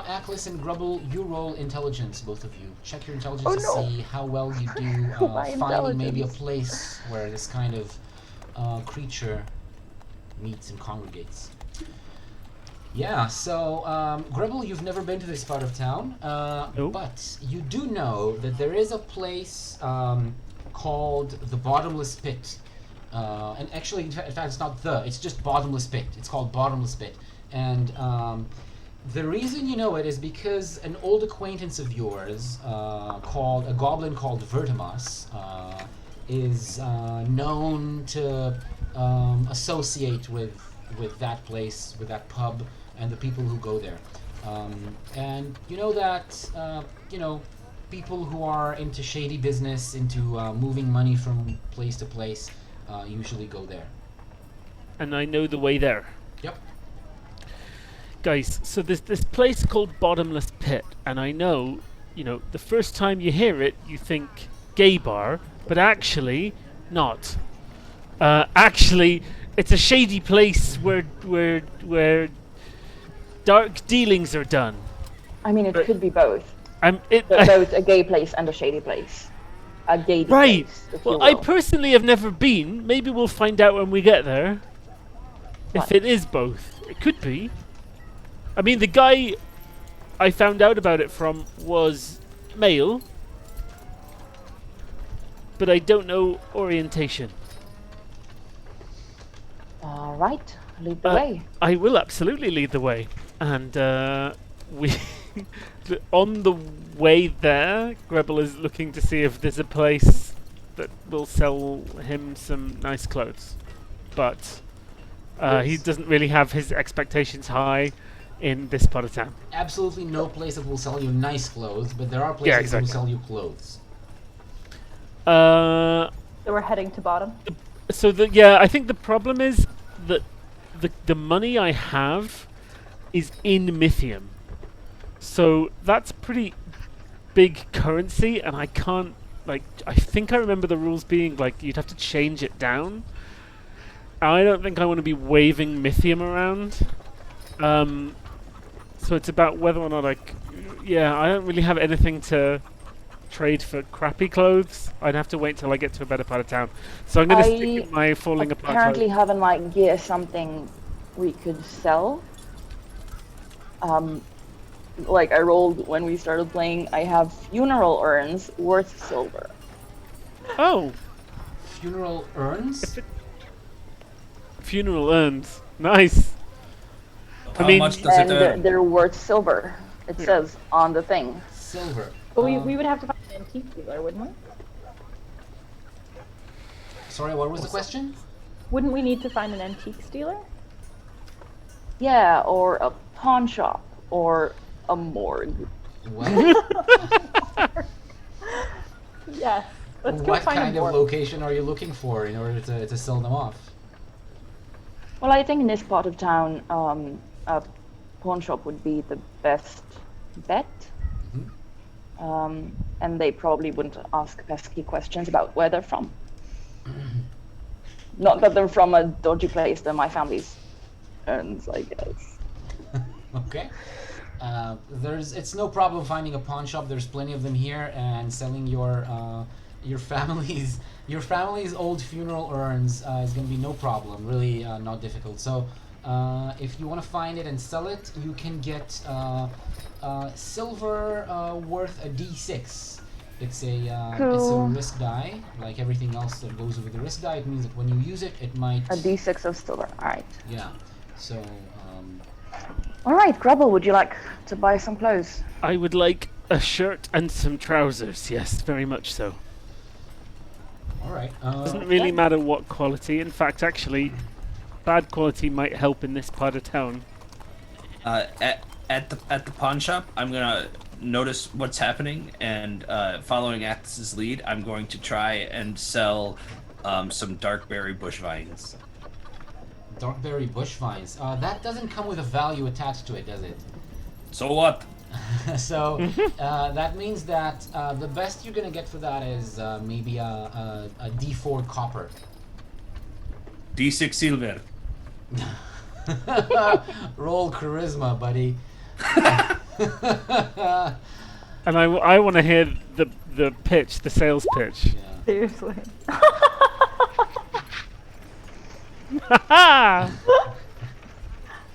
Aklis and Grubble? You roll intelligence, both of you. Check your intelligence Oh, to no. see how well you do My finding maybe a intelligence. place where this kind of creature meets and congregates. Yeah, so Grubble, you've never been to this part of town, Nope. but you do know that there is a place called the Bottomless Pit. And actually, in fact, it's not it's just Bottomless Pit. It's called Bottomless Pit. And the reason you know it is because an old acquaintance of yours, called a goblin called Vertimus, is known to associate with that place, with that pub, and the people who go there. And you know that people who are into shady business, into moving money from place to place, usually go there. And I know the way there. Yep. Guys, so there's this place called Bottomless Pit, and I know, the first time you hear it, you think gay bar, but actually, not. Actually, it's a shady place where dark dealings are done. I mean, it could be both. Both a gay place and a shady place. A gay Right. place, if Well, you I will. personally have never been. Maybe we'll find out when we get there. If What? it is both. It could be. I mean, the guy I found out about it from was male. But I don't know orientation. All right, lead the Uh, way. I will absolutely lead the way. And we... on the way there, Grebel is looking to see if there's a place that will sell him some nice clothes. But he doesn't really have his expectations high. in this part of town. Absolutely no place that will sell you nice clothes, but there are places that will sell you clothes. Uh, So we're heading to bottom. so I think the problem is that the money I have is in Mythium. So that's pretty big currency, and I can't, like, I think I remember the rules being, like, you'd have to change it down. I don't think I want to be waving Mythium around. So it's about whether or not I don't really have anything to trade for crappy clothes. I'd have to wait till I get to a better part of town. So I'm going to stick with my falling apart Apparently clothes. have in my gear something we could sell. Like I rolled when we started playing, I have funeral urns worth silver. Oh, Funeral urns? funeral urns. Nice. How mean- much does it And earn? they're worth silver. It says on the thing. Silver. But we would have to find an antique dealer, wouldn't we? Sorry, what was the question? Wouldn't we need to find an antiques dealer? Yeah, or a pawn shop, or a morgue. Well, Yes. Let's go what find kind a of morgue. location are you looking for in order to sell them off? Well, I think in this part of town, a pawn shop would be the best bet. And they probably wouldn't ask pesky questions about where they're from. Not that they're from a dodgy place, they're my family's urns, I guess. Okay. It's no problem finding a pawn shop. There's plenty of them here, and selling your family's old funeral urns is going to be no problem. Really, not difficult. So, if you want to find it and sell it, you can get silver worth a D6. It's a Cool. risk die, like everything else that goes with the risk die. It means that when you use it, it might. A d6 of silver, alright. Yeah. So. Alright, Grubble, would you like to buy some clothes? I would like a shirt and some trousers. Yes, very much so. All right. Doesn't really matter what quality. In fact, actually, bad quality might help in this part of town. At the pawn shop, I'm gonna notice what's happening, and following Ax's lead, I'm going to try and sell some darkberry bush vines. Darkberry bush vines. That doesn't come with a value attached to it, does it? So what? So that means that the best you're gonna get for that is maybe a D4 copper. D6 silver. Roll charisma, buddy. And I want to hear the pitch, the sales pitch. Yeah. Seriously.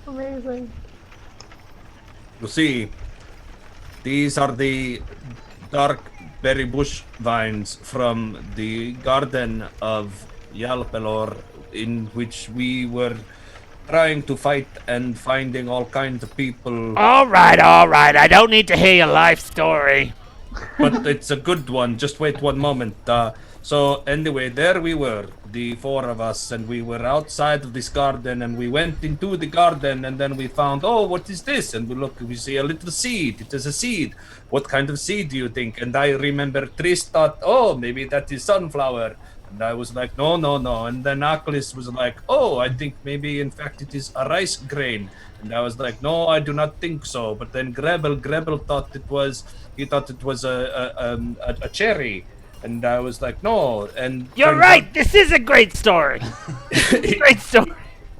Amazing. You see, these are the dark berry bush vines from the garden of Yalpelor, in which we were trying to fight and finding all kinds of people. All right. I don't need to hear your life story. But it's a good one. Just wait one moment. So anyway, there we were, the four of us, and we were outside of this garden, and we went into the garden, and then we found, oh, what is this? And we look, we see a little seed. It is a seed. What kind of seed do you think? And I remember Tris thought, oh, maybe that is sunflower. And I was like, no. And then Aklis was like, oh, I think maybe in fact it is a rice grain. And I was like, no, I do not think so. But then Grebel thought it was a cherry. And I was like, no. And You're turns right. out This is a great story. Great story.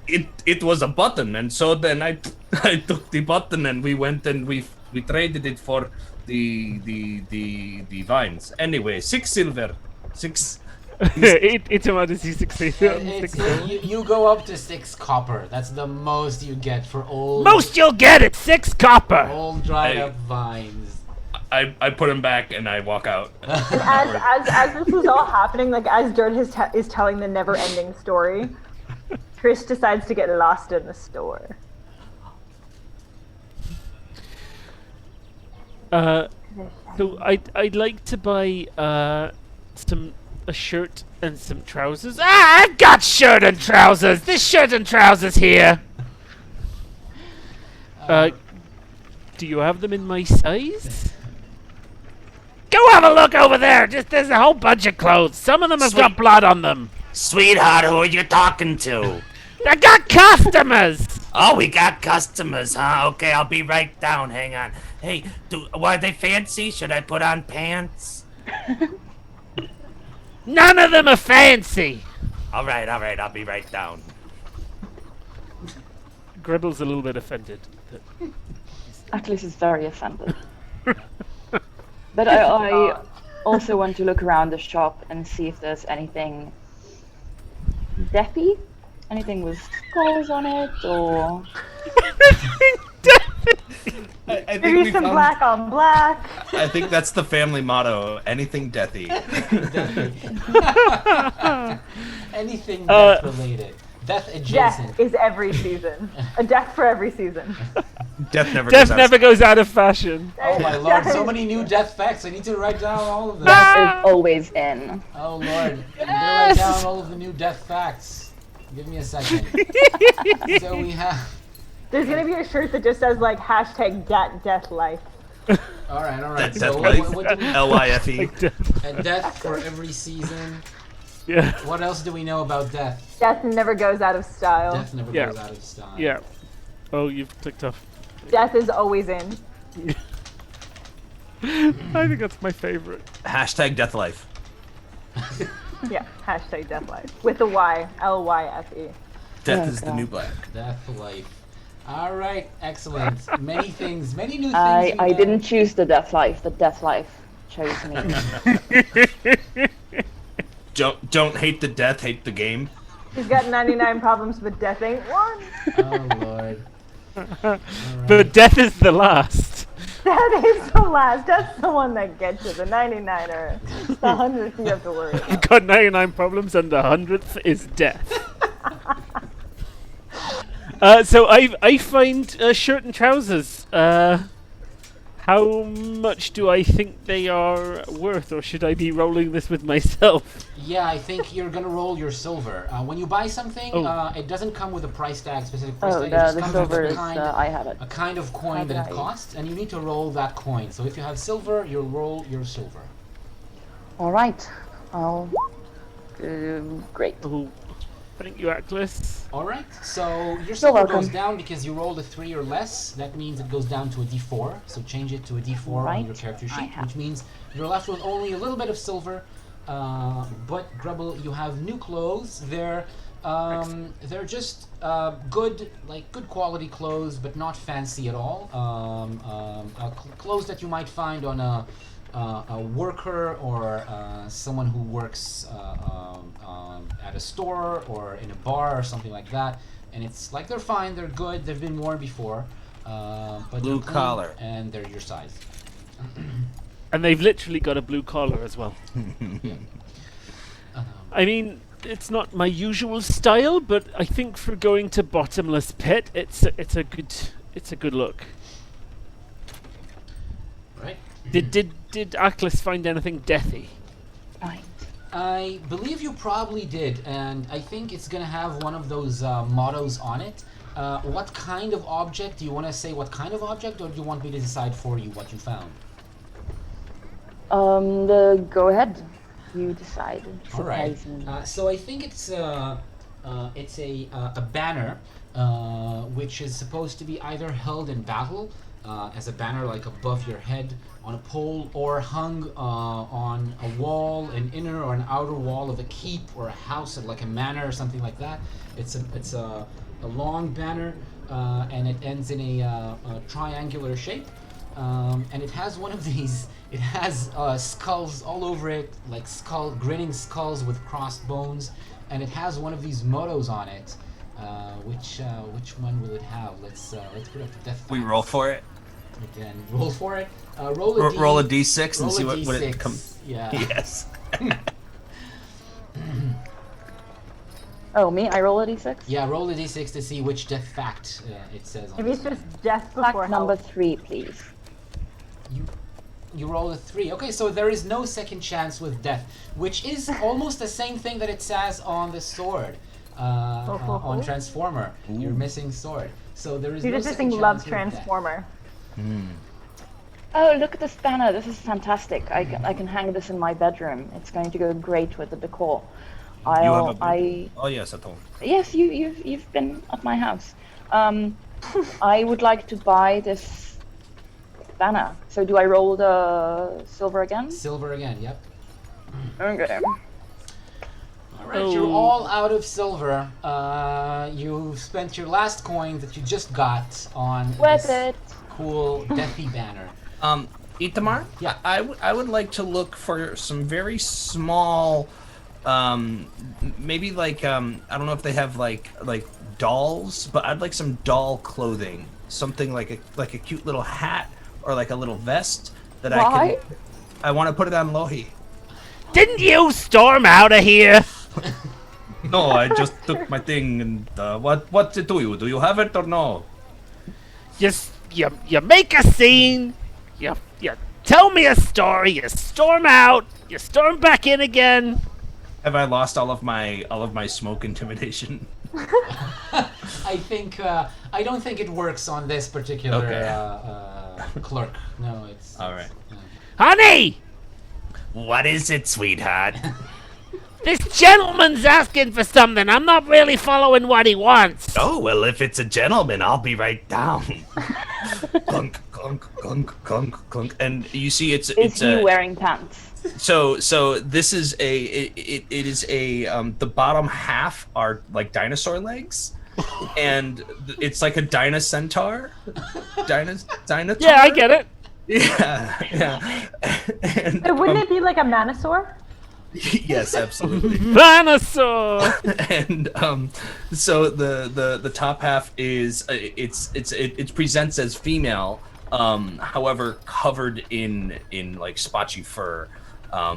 it was a button. And so then I took the button and we went and we traded it for the vines. Anyway, 6 silver. 6. It's a modesty 16. You go up to 6 copper. That's the most you get for old Most you'll get at 6 copper. old dried I- up vines. I put him back and I walk out. As this is all happening, like as Dirt is telling the never-ending story, Trish decides to get lost in the store. So I'd like to buy a shirt and some trousers. I've got shirt and trousers. This shirt and trousers here. Do you have them in my size? Go have a look over there. There's a whole bunch of clothes. Some of them have got blood on them. Sweetheart, who are you talking to? I got customers. Oh, we got customers, huh? Okay, I'll be right down. Hang on. Hey, are they fancy? Should I put on pants? None of them are fancy. All right, I'll be right down. Gribble's a little bit offended. Atlas is very offended. But I also want to look around the shop and see if there's anything deathy? Anything with skulls on it, or... I think Maybe we some found- black on black. I think that's the family motto. Anything deathy. Anything death related. Death adjacent. Death is every season. A death for every season. Death never Death goes out. never goes out of fashion. Oh my lord, so many new death facts. I need to write down all of them. That is always in. Oh lord, I'm gonna write down all of the new death facts. Give me a second. So we have... There's gonna be a shirt that just says like hashtag death life. Alright. That So death what life. do we... LYFE. Like death. A death for every season. Yeah. What else do we know about death? Death never goes out of style. Death never Yeah. goes out of style. Yeah. Oh, you've clicked off. Death is always in. I think that's my favorite. Hashtag death life. Yeah, hashtag death life. With a Y, L-Y-F-E. Death Oh, is the God. new black. Death life. Alright, excellent. Many things, many new things. I didn't choose the death life. The death life chose me. Don't hate the death, hate the game. He's got 99 problems, but death ain't one. Oh lord. But death is the last. Death is the last. That's the one that gets you. The 99er. The 100th you have to worry about. I've got 99 problems, and the 100th is death. So I find shirt and trousers. How much do I think they are worth, or should I be rolling this with myself? Yeah, I think you're gonna roll your silver. When you buy something, Oh. it doesn't come with a price tag, specific price Oh, tag. It just the comes silver with is... a kind, I have it. a kind of coin that it Okay. costs, and you need to roll that coin. So if you have silver, you'll roll your silver. Alright. Great. Oh, thank you, Atlas. All right. So your silver welcome. goes down because you rolled a 3 or less. That means it goes down to a D4. So change it to a D4 on Right. your character I sheet, have. which means you're left with only a little bit of silver. But Grubble, you have new clothes. They're just good quality clothes, but not fancy at all. Clothes that you might find on a worker or someone who works at a store or in a bar or something like that. And it's like they're fine, they're good, they've been worn before, but Blue they're clean collar. and they're your size. And they've literally got a blue collar as well. I mean, it's not my usual style, but I think for going to Bottomless Pit, it's a good look. Right. Did Atlas find anything deathy? Right. I believe you probably did, and I think it's gonna have one of those mottos on it. What kind of object? Do you want to say what kind of object, or do you want me to decide for you what you found? Go ahead. You decide. All right. Surprise me. So I think it's a banner, which is supposed to be either held in battle as a banner, like above your head on a pole, or hung on a wall, an inner or an outer wall of a keep or a house, like a manor or something like that. It's a long banner, and it ends in a triangular shape. And it has one of these. It has skulls all over it, like grinning skulls with crossed bones, and it has one of these mottos on it. Which one will it have? Let's put up the death. We facts roll for it. again. Roll for it. Roll a D. Roll a d6 and roll see a what it D6. comes. Yeah. Yes. Oh, me? I roll a d6? Yeah. Roll a D6 to see which death fact it says on Maybe it's this one. just death Fact before number health. 3, please. You roll a 3. Okay, so there is no second chance with death, which is almost the same thing that it says on the sword. Oh. on Transformer. Your missing sword. So there is You're no just second saying love chance with that. Transformer. Oh, look at this banner. This is fantastic. I can hang this in my bedroom. It's going to go great with the decor. Oh yes, at home. Yes, you've been at my house. I would like to buy this banner. So do I roll the silver again? Silver again. Yep. Okay. All right, you're all out of silver. You spent your last coin that you just got on Worth this it. cool Deathy banner. Itamar? Yeah. I would like to look for some very small, maybe like I don't know if they have like dolls, but I'd like some doll clothing, something like a cute little hat or like a little vest that Why? I want to put it on Lohi. Didn't you storm out of here? No, I just took my thing and what do you? Do you have it or no? Just you make a scene. You tell me a story. You storm out. You storm back in again. Have I lost all of my smoke intimidation? I think I don't think it works on this particular clerk. No, it's All right. Honey, What is it, sweetheart? this gentleman's asking for something. I'm not really following what he wants. Oh, well, if it's a gentleman, I'll be right down. Clunk, clunk, clunk, clunk, clunk, and you see it's Is he wearing pants? So this is it is a the bottom half are like dinosaur legs, and it's like a Dinocentaur. Dinosaur. Yeah, I get it. Yeah. And, So wouldn't it be like a Manosaur? yes, absolutely. Dinosaur. And so the top half is it presents as female, however covered in like spotchy fur,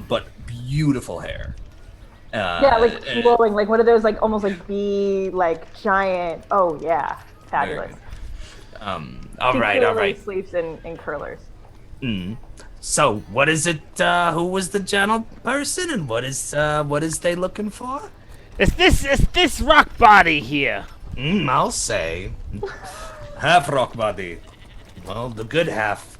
but beautiful hair. Yeah, like glowing, like one of those like almost like bee like giant. Oh yeah, fabulous. All right. Sleeves and curlers. So, what is it? Who was the gentle person, and what is they looking for? It's this rock body here. I'll say. Half rock body. Well, the good half.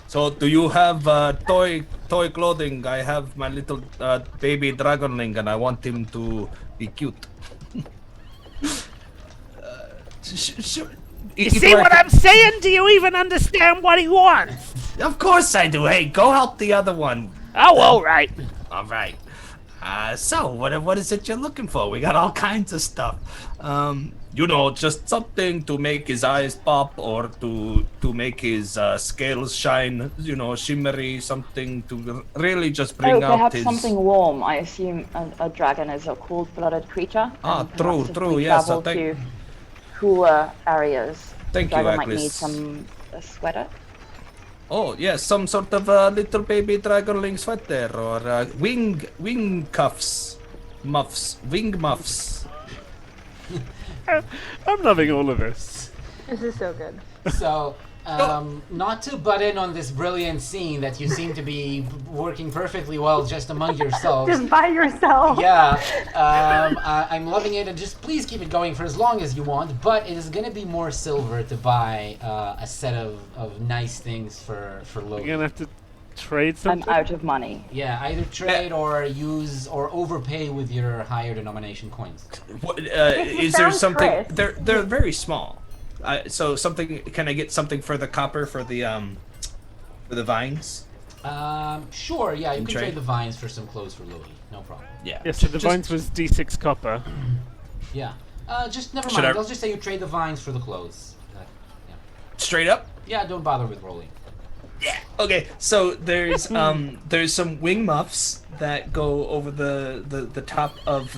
So do you have toy clothing? I have my little baby dragonling, and I want him to be cute. Sure. You see what I'm saying? Do you even understand what he wants? Of course I do. Hey, go help the other one. Oh, all right. All right. So what is it you're looking for? We got all kinds of stuff. Just something to make his eyes pop, or to make his scales shine. Shimmery, something to really just bring out perhaps his. something warm. I assume a dragon is a cold-blooded creature. Ah, and true, perhaps if true, we yes, travel thank- to cooler areas. Thank the you, dragon might need Agnes. a sweater. Oh yes, some sort of little baby dragonling sweater, or wing cuffs, wing muffs. I'm loving all of this. This is so good. So, not to butt in on this brilliant scene that you seem to be working perfectly well just among yourselves. Just by yourself. Yeah, I'm loving it, and just please keep it going for as long as you want. But it is going to be more silver to buy a set of nice things for You're Logan. gonna have to trade I'm something. out of money. Yeah, either trade or use or overpay with your higher denomination coins. What, He is there sounds something? Chris. They're very small. So something. Can I get something for the copper for the vines? Sure, yeah, you And can trade. trade the vines for some clothes for Louis. No problem. Yeah. Yeah, so the Just- vines was D6 copper. Yeah. Just never Should mind. I- I'll just say you trade the vines for the clothes. Straight up. Yeah, don't bother with rolling. Okay, so there's some wing muffs that go over the top of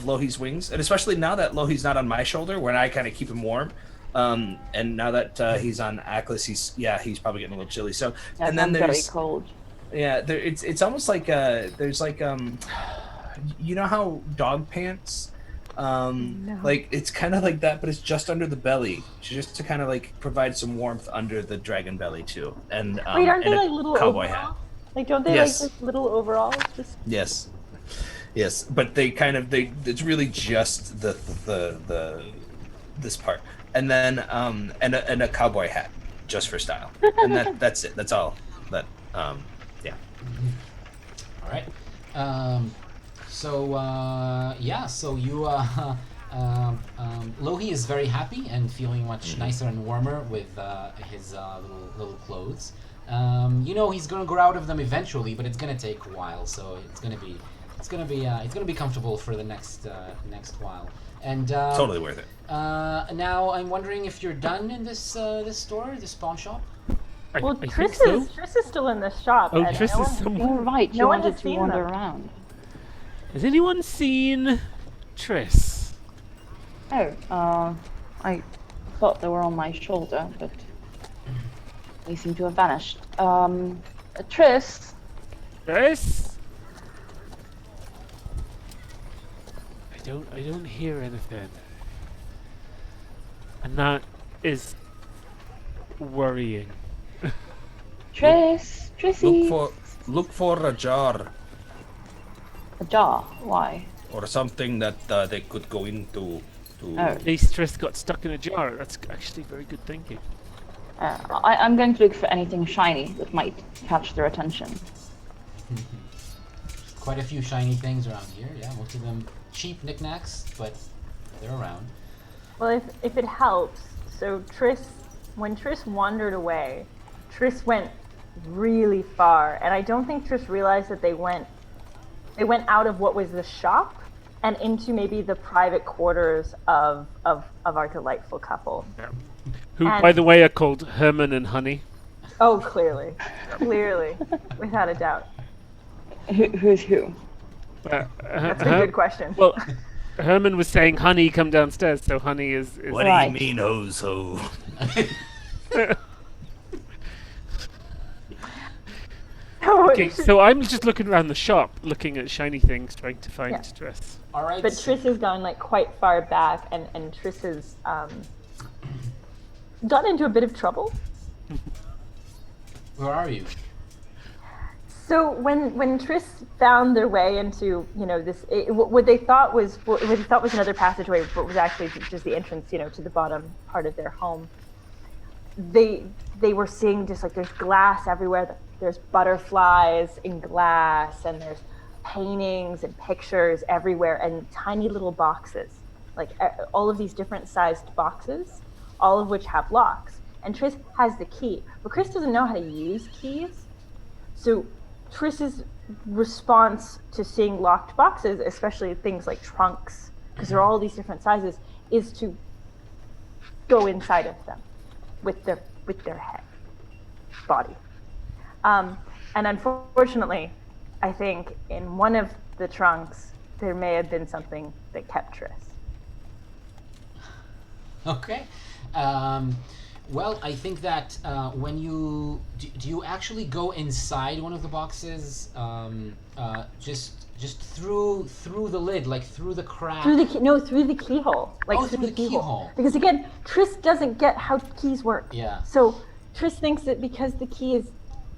Lohi's wings, and especially now that Lohi's not on my shoulder, when I kind of keep him warm, and now that he's on Aklis, he's probably getting a little chilly. So Yes, and then I'm very there's cold. it's almost like there's like you know how dog pants. Like it's kind of like that, but it's just under the belly, just to kind of like provide some warmth under the dragon belly too. And Wait, aren't and they a like little cowboy overalls? hat? Like, don't they Yes. like just little overalls? Just Yes, Yes, but it's really just the this part, and then and a cowboy hat just for style, and that's it. That's all. That yeah. All right. So you Lohi is very happy and feeling much nicer and warmer with his little clothes. He's gonna grow out of them eventually, but it's gonna take a while. So it's gonna be comfortable for the next while. And Totally worth it. now I'm wondering if you're done in this store, this pawn shop. Well, I Triss think so. is still in the shop. Oh, and Triss no is one- somewhere. You're right. No You one wanted has to seen wander them. around. Has anyone seen Triss? Oh, I thought they were on my shoulder, but they seem to have vanished. Triss, Triss? I don't hear anything. And that is worrying. Trissy. Look for a jar A jar. Why? or something that they could go into. Oh. At least Triss got stuck in a jar. That's actually very good thinking. I'm going to look for anything shiny that might catch their attention. Quite a few shiny things around here. Yeah, most of them cheap knickknacks, but they're around. Well, if it helps, so when Triss wandered away, Triss went really far, and I don't think Triss realized that they went out of what was the shop and into maybe the private quarters of our delightful couple. Who, And- by the way, are called Herman and Honey. Oh, clearly, without a doubt. Who's who? That's a good question. Well, Herman was saying, "Honey, come downstairs." So Honey is What Right. do you mean, Ozo? Okay, so I'm just looking around the shop, looking at shiny things, trying to find Yeah. Triss. All right. But Triss has gone like quite far back, and Triss has gotten into a bit of trouble. Where are you? So when Triss found their way into what they thought was another passageway, but was actually just the entrance to the bottom part of their home, they were seeing just like there's glass everywhere. There's butterflies in glass, and there's paintings and pictures everywhere, and tiny little boxes, like all of these different sized boxes, all of which have locks. And Triss has the key, but Chris doesn't know how to use keys. So Triss's response to seeing locked boxes, especially things like trunks, because they're all these different sizes, is to go inside of them with their head, body. And unfortunately, I think in one of the trunks there may have been something that kept Triss. Okay. Well, I think that when you do you actually go inside one of the boxes, just through the lid, like through the crack. Through the keyhole, like Oh, through the keyhole. Because again, Triss doesn't get how keys work. Yeah. So Triss thinks that because the key is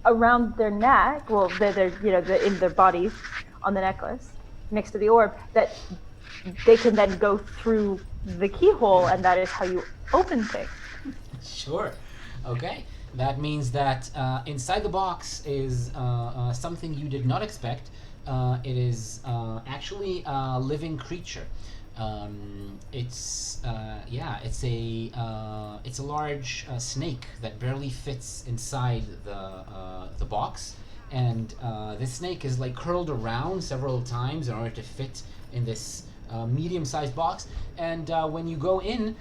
around their neck, well, they're in their bodies on the necklace next to the orb, that they can then go through the keyhole, and that is how you open things. Sure. Okay. That means that inside the box is something you did not expect. It is actually a living creature. It's a large snake that barely fits inside the box, and this snake is like curled around several times in order to fit in this medium-sized box. And when you go in,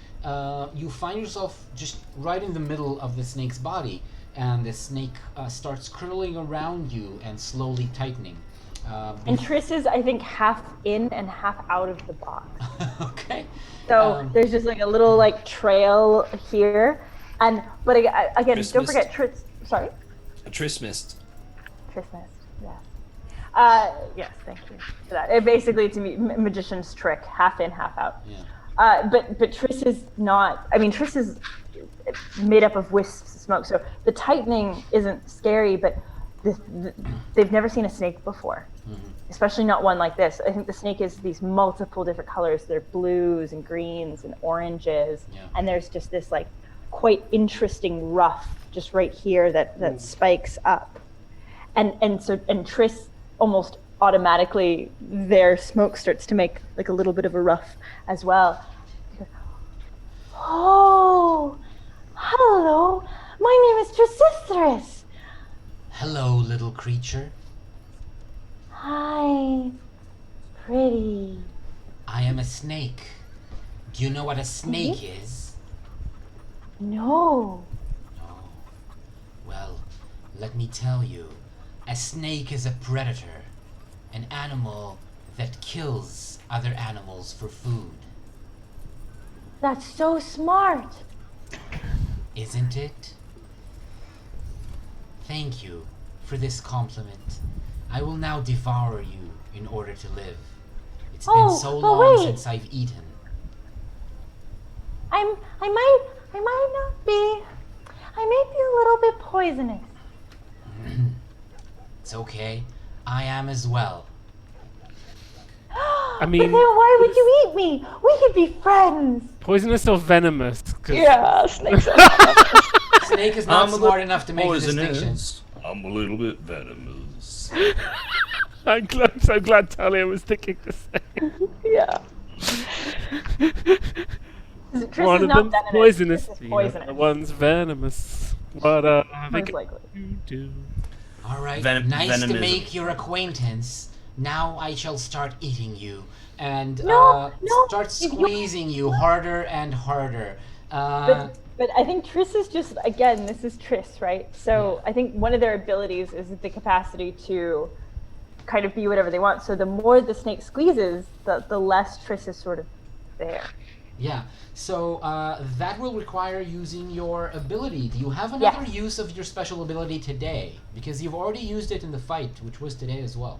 you find yourself just right in the middle of the snake's body, and the snake starts curling around you and slowly tightening. And Triss is, I think, half in and half out of the box. Okay. So there's just like a little like trail here, but again, Triss don't missed. forget Triss. Sorry, A Triss missed. Triss missed. Yes, thank you for that. Basically, to me, magician's trick: half in, half out. Yeah. But Triss is not. I mean, Triss is made up of wisps of smoke, so the tightening isn't scary. But they've never seen a snake before. Mhm. especially not one like this. I think the snake is these multiple different colors. They're blues and greens and oranges, and there's just this like quite interesting ruff just right here that spikes up, and Triss almost automatically their smoke starts to make like a little bit of a ruff as well. Oh, hello. My name is Trisithris. Hello, little creature. Hi, pretty. I am a snake. Do you know what a snake is? No. No. Well, let me tell you. A snake is a predator. An animal that kills other animals for food. That's so smart. Isn't it? Thank you for this compliment. I will now devour you in order to live. It's been so long since I've eaten. I might not be. I may be a little bit poisonous. It's okay. I am as well. I mean, but then why would you eat me? We could be friends. Poisonous or venomous? Yeah, snakes are venomous. Snake is not smart enough to make the distinction. I'm a little bit venomous. I'm so glad Talia was thinking the same. Yeah. Triss One is of not them's venomous. poisonous, Triss is the poisonous. other one's venomous. What are they Most likely. gonna do? All right, Venom- nice to venom is- make your acquaintance. Now I shall start eating you and No, start you- squeezing you harder and harder. But I think Triss is just, again, this is Triss, right? So I think one of their abilities is the capacity to kind of be whatever they want. So the more the snake squeezes, the less Triss is sort of there. Yeah, so that will require using your ability. Do you have another use of your special ability today? Because you've already used it in the fight, which was today as well.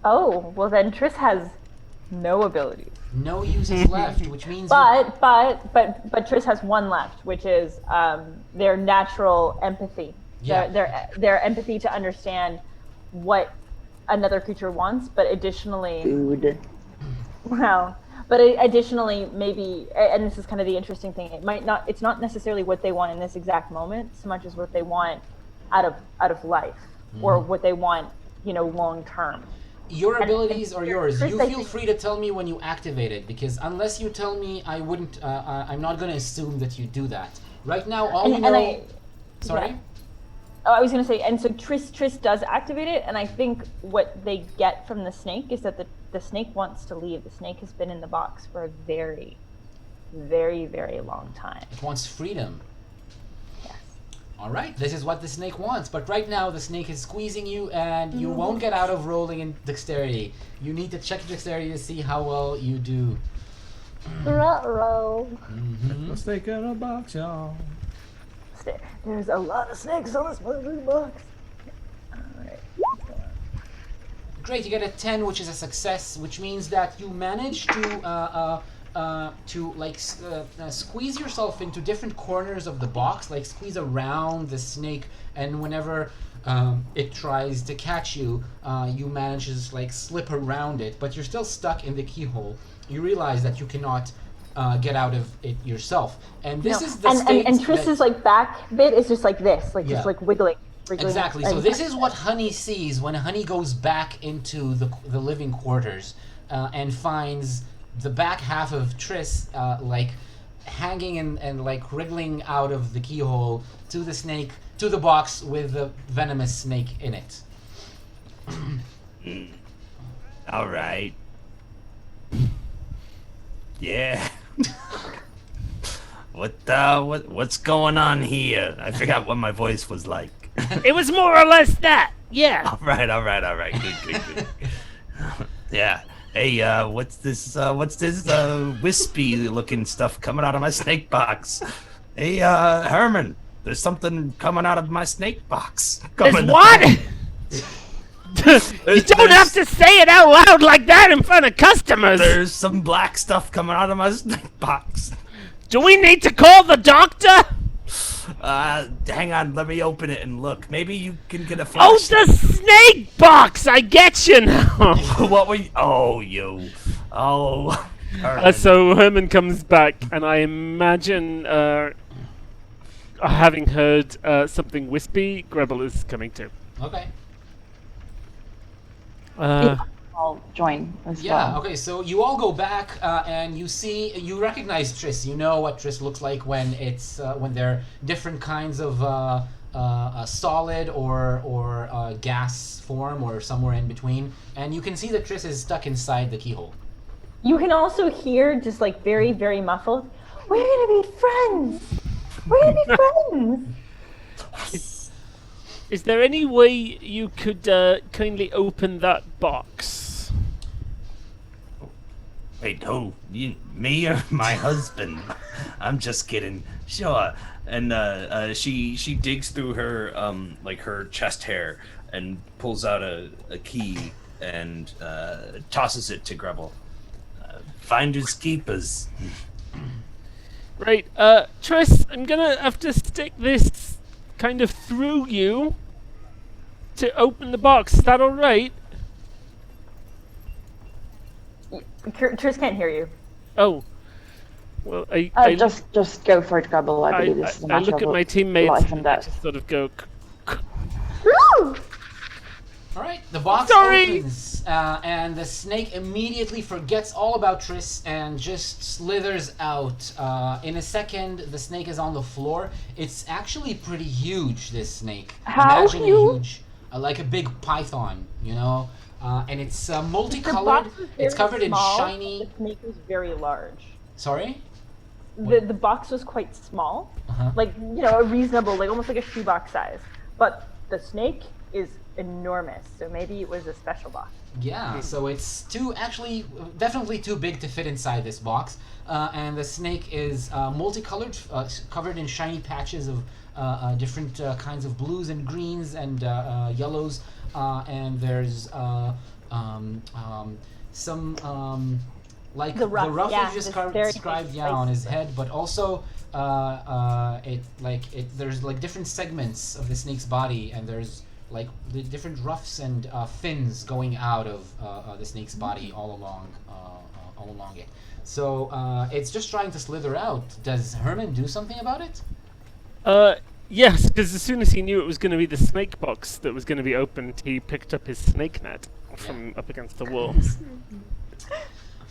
Oh, well then Triss has no abilities. No uses left, which means But Triss has one left, which is their natural empathy. Yeah. Their empathy to understand what another creature wants, but additionally, Food. well, but additionally, maybe, and this is kind of the interesting thing. It's not necessarily what they want in this exact moment, so much as what they want out of life, or what they want, long term. your abilities are yours. Triss, You I feel think- free to tell me when you activate it, because unless you tell me, I wouldn't. I'm not going to assume that you do that. Right now, all you know. Sorry. Yeah. Oh, I was going to say, and so Triss does activate it, and I think what they get from the snake is that the snake wants to leave. The snake has been in the box for a very, very, very long time. It wants freedom. Yes. All right, this is what the snake wants. But right now, the snake is squeezing you, and you won't get out of rolling in dexterity. You need to check dexterity to see how well you do. Ruh-roh. Let's take out a box, y'all. There's a lot of snakes on this motherfucking box. Alright. Great, you get a 10, which is a success, which means that you manage to squeeze yourself into different corners of the box, like squeeze around the snake, and whenever it tries to catch you, you manage to just slip around it, but you're still stuck in the keyhole. You realize that you cannot get out of it yourself, and this is the state and Triss's back bit is just like this, Yeah. just wiggling. Exactly. So this is what Honey sees when Honey goes back into the living quarters and finds the back half of Triss hanging and wriggling out of the keyhole to the snake, to the box with the venomous snake in it. All right. Yeah. What's going on here? I forgot what my voice was like. It was more or less that. Yeah. All right. Good. Yeah. Hey, what's this wispy looking stuff coming out of my snake box? Hey, Herman, there's something coming out of my snake box. There's Coming what? You don't have to say it out loud like that in front of customers. There's some black stuff coming out of my snake box. Do we need to call the doctor? Hang on, let me open it and look. Maybe you can get a Oh, flashlight. the snake box! I get you now! What were you? Oh, you. Oh. Herman. So Herman comes back, and I imagine, having heard something wispy, Grebel is coming too. Okay. I'll join as Yeah, well. okay, so you all go back and you recognize Triss. You know what Triss looks like when when they're different kinds of solid or gas form or somewhere in between. And you can see that Triss is stuck inside the keyhole. You can also hear, just like very, very muffled, "We're gonna be friends! We're gonna be friends!" Is there any way you could kindly open that box? Wait, who? Me or my husband? I'm just kidding. Sure. And she digs through her her chest hair and pulls out a key and tosses it to Grebel. Finders keepers. Right, Triss, I'm gonna have to stick this kind of through you to open the box. Is that alright? Triss can't hear you. Oh. Well, I Just go for it, Grubble. I believe this is a I matter look at of my teammates life and and I death. just sort of go, All right, the box Sorry! opens, and the snake immediately forgets all about Triss and just slithers out. In a second, the snake is on the floor. It's actually pretty huge, this snake. How Imagine a huge? huge, like a big python, you know? And it's The multicolored. box was It's very covered in small, shiny. The snake was very large. Sorry? The box was quite small, Uh-huh. like a reasonable, like almost like a shoebox size. But the snake is enormous, so maybe it was a special box. Yeah, so it's definitely too big to fit inside this box. And the snake is multicolored, covered in shiny patches of different kinds of blues and greens and yellows. And there's some like The ruff, yeah, you just this very described, big yeah, on his spice. head, but also there's like different segments of the snake's body, and there's like the different ruffs and fins going out of the snake's body all along it. So it's just trying to slither out. Does Herman do something about it? yes, because as soon as he knew it was going to be the snake box that was going to be opened, he picked up his snake net from up against the wall.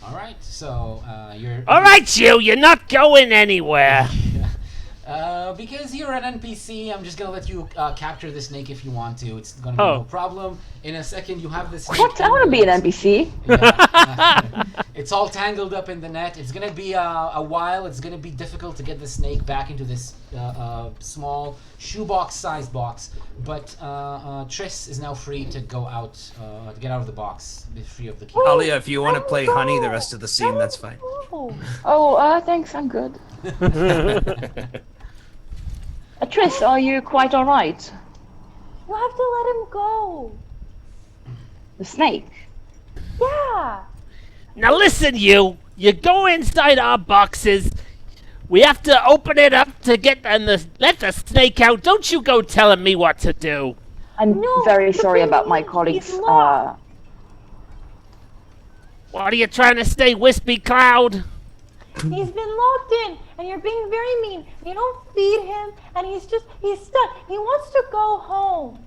All right, so you're. All right, you're not going anywhere. Because you're an NPC, I'm just gonna let you capture the snake if you want to. It's gonna be Oh. no problem. In a second, you have the snake. What? I want to be an NPC. Yeah. It's all tangled up in the net. It's gonna be a while. It's gonna be difficult to get the snake back into this small shoebox-sized box. But Triss is now free to go out, to get out of the box, be free of the key. Alia, if you want to play Honey the rest of the scene, that's fine. Oh, thanks. I'm good. Triss, are you quite all right? You have to let him go. The snake. Yeah. Now listen, you go inside our boxes. We have to open it up to let the snake out. Don't you go telling me what to do. I'm No, very but sorry then about my he's colleagues. lost. What are you trying to say, Wispy Cloud? He's been locked in, and you're being very mean. You don't feed him, and he's stuck. He wants to go home.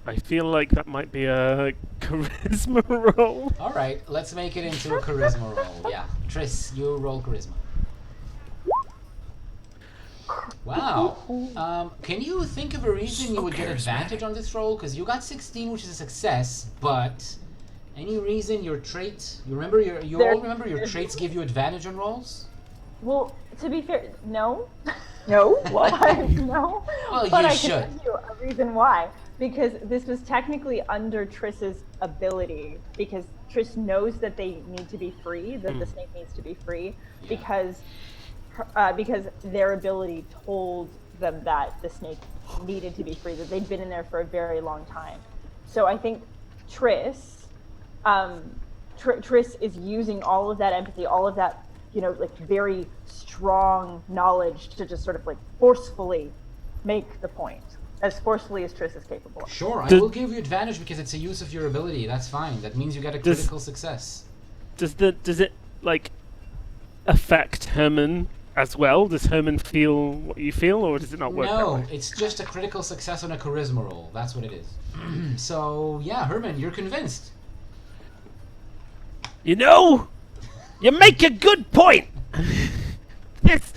I feel like that might be a charisma roll. All right, let's make it into a charisma roll. Yeah, Triss, you roll charisma. Wow. Can you think of a reason you would get advantage on this roll? Because you got 16, which is a success, but any reason your trait? You remember you all remember your traits give you advantage on rolls? Well, to be fair, no. No? What? No. Well, but you I should. can tell you a reason why. Because this was technically under Triss's ability. Because Triss knows that they need to be free, that the snake needs to be free, because their ability told them that the snake needed to be free, that they'd been in there for a very long time. So I think Triss is using all of that empathy, all of that like very strong knowledge to just sort of like forcefully make the point, as forcefully as Triss is capable of. Sure, I Does- will give you advantage because it's a use of your ability. That's fine. That means you get a Does- critical success. Does it like affect Herman as well? Does Herman feel what you feel, or does it not work that No, way? it's just a critical success on a charisma roll. That's what it is. So, yeah, Herman, you're convinced. You know, you make a good point. this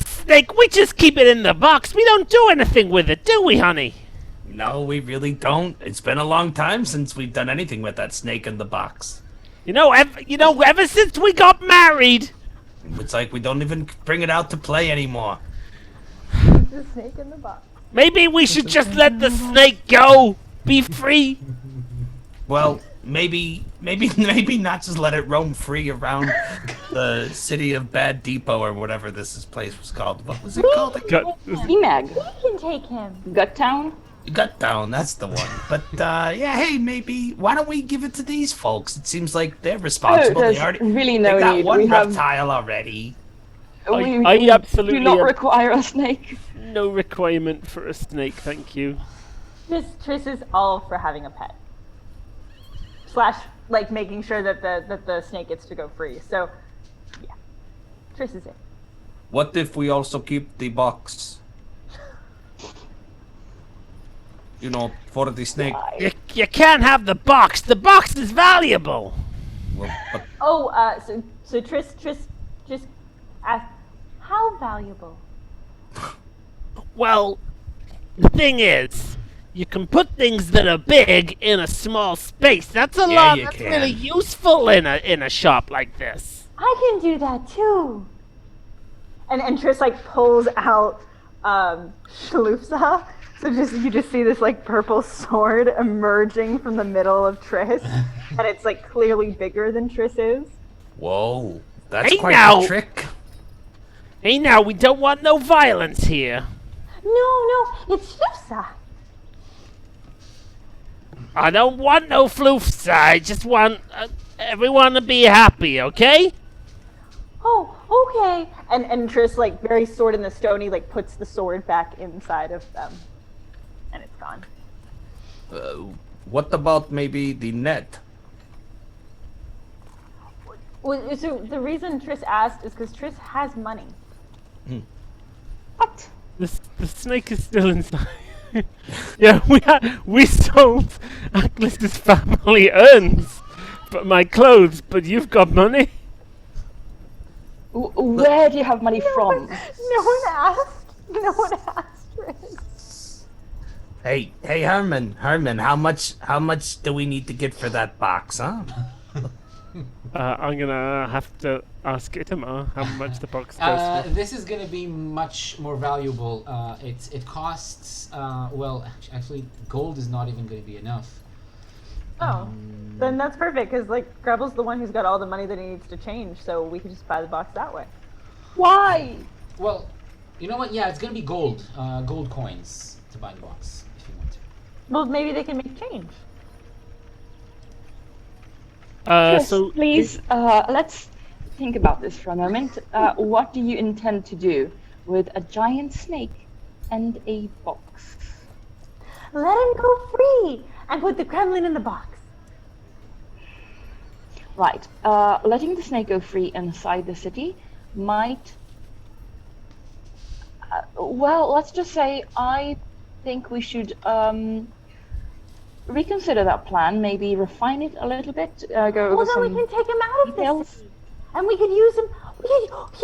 snake, we just keep it in the box. We don't do anything with it, do we, honey? No, we really don't. It's been a long time since we've done anything with that snake in the box. Ever since we got married. It's like we don't even bring it out to play anymore. The snake in the box. Maybe we should just let the snake go. Be free. Well, maybe not just let it roam free around the city of Bad Depot or whatever this place was called. What was it called? EMAG. We can take him. Guttown. Gut Down, that's the one. But yeah, hey, maybe why don't we give it to these folks? It seems like they're responsible. there's They already really they no got need. one We have- reptile already. I absolutely do not am- require a snake. No requirement for a snake, thank you. Triss is all for having a pet. / like making sure that the snake gets to go free. So, yeah, Triss is it. What if we also keep the box? You know, for the snake. You can't have the box. The box is valuable. Well, but Oh, so Triss just asked, how valuable? Well, the thing is, you can put things that are big in a small space. That's a Yeah, lot. you That's can. really useful in a shop like this. I can do that too. And Triss like pulls out Shalufsa. So you just see this like purple sword emerging from the middle of Triss, and it's like clearly bigger than Triss is. whoa, that's Hey, quite now. the trick. Hey, now we don't want no violence here. No, it's Shalufsa. I don't want no floofs. I just want everyone to be happy. Okay? Oh, okay. And Triss like very sword in the stony like puts the sword back inside of them, and it's gone. What about maybe the net? Well, so the reason Triss asked is because Triss has money. What? The snake is still inside. Yeah, we sold Atlas's family urns, but my clothes. But you've got money. Where do you have money from? No one asked. No one asked Triss. Hey, Herman, how much do we need to get for that box, huh? I'm gonna have to ask Itamar how much the box goes for. This is going to be much more valuable. It costs, actually, gold is not even going to be enough. Oh, then that's perfect because like Grebble's the one who's got all the money that he needs to change, so we can just buy the box that way. Why? Well, you know what? Yeah, it's going to be gold. Gold coins to buy the box, if you want to. Well, maybe they can make change. Chris, So please, let's think about this for a moment. What do you intend to do with a giant snake and a box? Let him go free and put the Kremlin in the box. Right. Letting the snake go free inside the city might. Well, let's just say I think we should reconsider that plan. Maybe refine it a little bit. Go over Well, then some we can take him out of details. this city, and we could use him.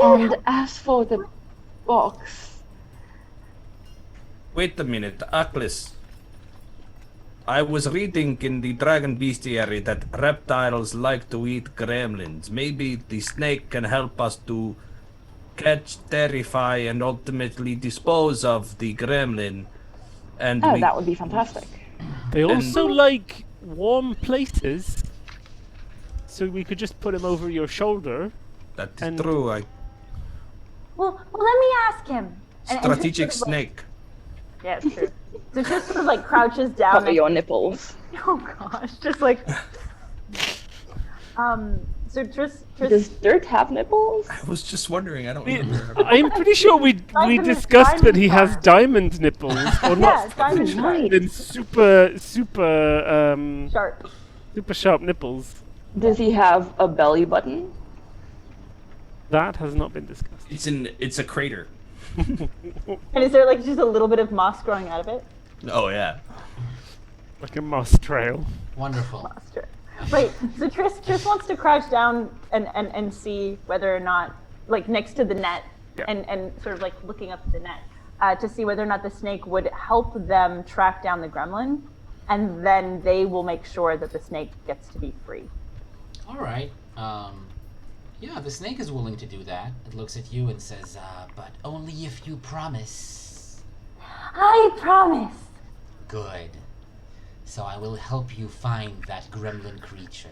And as for the box, Wait a minute, Atlas. I was reading in the Dragon Bestiary that reptiles like to eat gremlins. Maybe the snake can help us to catch, terrify, and ultimately dispose of the gremlin. And that would be fantastic. they also like warm places, so we could just put him over your shoulder. that is and- true. Well, let me ask him. And Strategic just sort of, like- snake. Yeah, it's true. So just sort of like crouches down. Cover next- your nipples. Oh gosh, just like. So Triss Does dirt have nipples? I was just wondering. I don't remember. I'm pretty sure we Diamond- discussed that he has diamond diamond nipples, or yeah, not diamond Right. then super sharp. super sharp nipples. Does he have a belly button? That has not been discussed. It's a crater. And is there like just a little bit of moss growing out of it? Oh yeah. Like a moss trail. Wonderful. Monster. Wait, so Triss wants to crouch down and see whether or not, like next to the net, Yeah. and sort of like looking up at the net, to see whether or not the snake would help them track down the gremlin, and then they will make sure that the snake gets to be free. All right. Yeah, the snake is willing to do that. It looks at you and says, but only if you promise. I promise. Good. So I will help you find that gremlin creature.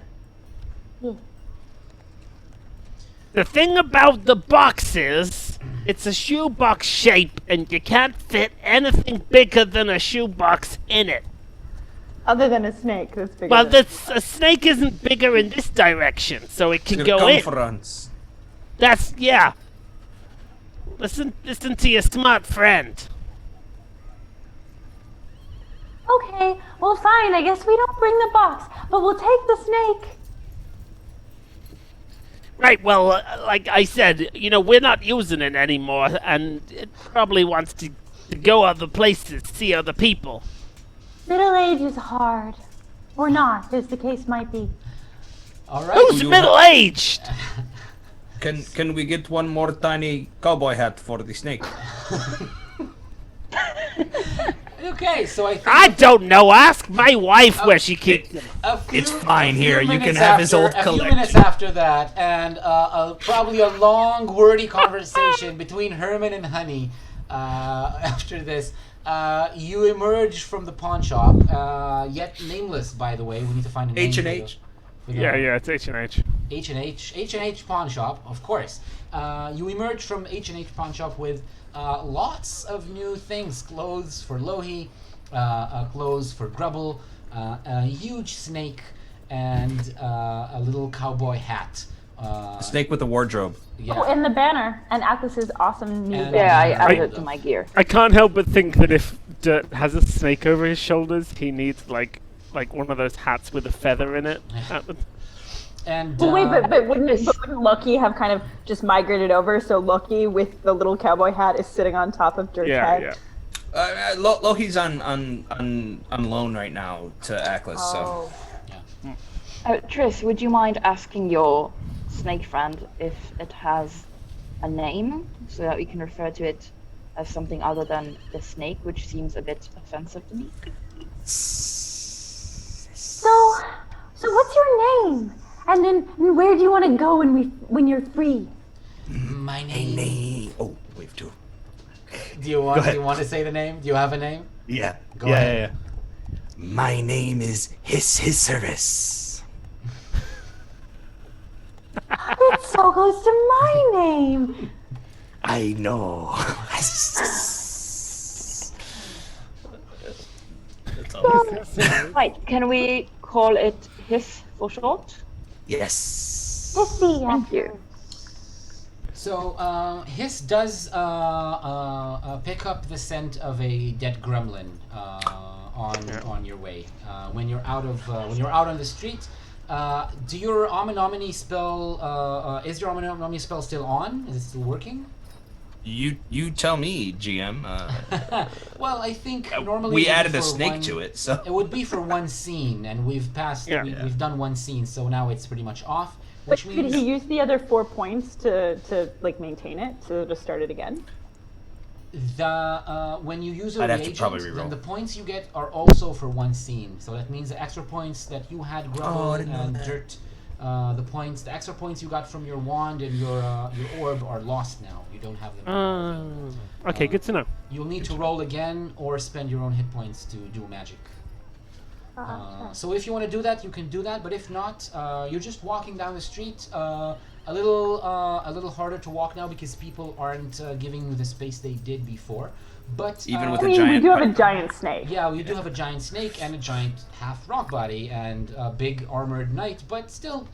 The thing about the box is, it's a shoebox shape, and you can't fit anything bigger than a shoebox in it. Other than a snake that's bigger. Well, than- a snake isn't bigger in this direction, so it can go in. Circumference. That's, yeah. Listen to your smart friend. Okay, well fine, I guess we don't bring the box, but we'll take the snake. Right, well, like I said, we're not using it anymore, and it probably wants to go other places, see other people. Middle age is hard. Or not, as the case might be. All right. Who's middle-aged? Can we get one more tiny cowboy hat for the snake? Okay, so I think I don't know. Ask my wife where she keeps them. It's fine here, you can minutes have his old A few minutes collection. after that, and probably a long, wordy conversation between Herman and Honey. After this, you emerge from the pawn shop, yet nameless, by the way. We need to find a name. H&H? Yeah, it's H&H. H&H pawn shop, of course. You emerge from H&H pawn shop with lots of new things: clothes for Lohi, clothes for Grubble, a huge snake, and a little cowboy hat. A snake with a wardrobe. Yeah. Oh, and the banner, and Atlas's awesome new And- banner. Yeah, I added Right. it to my gear. I can't help but think that if Dirt has a snake over his shoulders, he needs like one of those hats with a feather in it. And Well, wait, but wouldn't Lucky have kind of just migrated over? So Lucky with the little cowboy hat is sitting on top of Dirt's head. yeah. Loki's on loan right now to Aklas, so Oh. Triss, would you mind asking your snake friend if it has a name, so that we can refer to it as something other than the snake, which seems a bit offensive to me? So what's your name? And then where do you want to go when you're free? my name. Oh, wave two. Do you want to say the name? Do you have a name? Yeah. Go ahead. My name is His Service. It's so close to my name. I know. Right, can we call it Hiss for short? Yes. Hissy, Thank you. So Hiss does pick up the scent of a dead gremlin on your way. When you're out on the street, do your Omni spell is your Omni spell still on? Is it still working? You tell me, GM. Well, I think normally We it would be added a for snake one- to it, so It would be for one scene, and we've passed. Yeah. We've done one scene, so now it's pretty much off. But Which could means he use the other 4 points to like maintain it, to just start it again? when you use a I'd have to reagent, probably then reroll. the points you get are also for one scene. So that means the extra points that you had, Grubble I didn't know and that. Dirt, the extra points you got from your wand and your orb are lost now. You don't have them. Okay, good to know. You'll need to roll again or spend your own hit points to do magic. So if you want to do that, you can do that. But if not, you're just walking down the street. a little harder to walk now because people aren't giving you the space they did before. But Even with I a mean, we giant do have a pipe. giant snake. yeah, we do have a giant snake and a giant half rock body and a big armored knight, but still,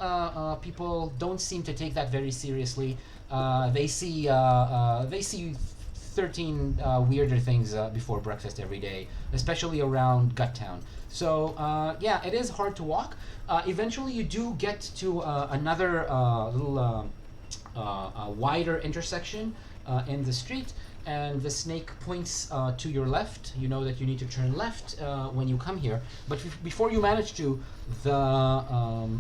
people don't seem to take that very seriously. They see 13 weirder things before breakfast every day, especially around Guttown. So yeah, it is hard to walk. Eventually, you do get to another little wider intersection in the street, and the snake points to your left. You know that you need to turn left when you come here. But before you manage to, the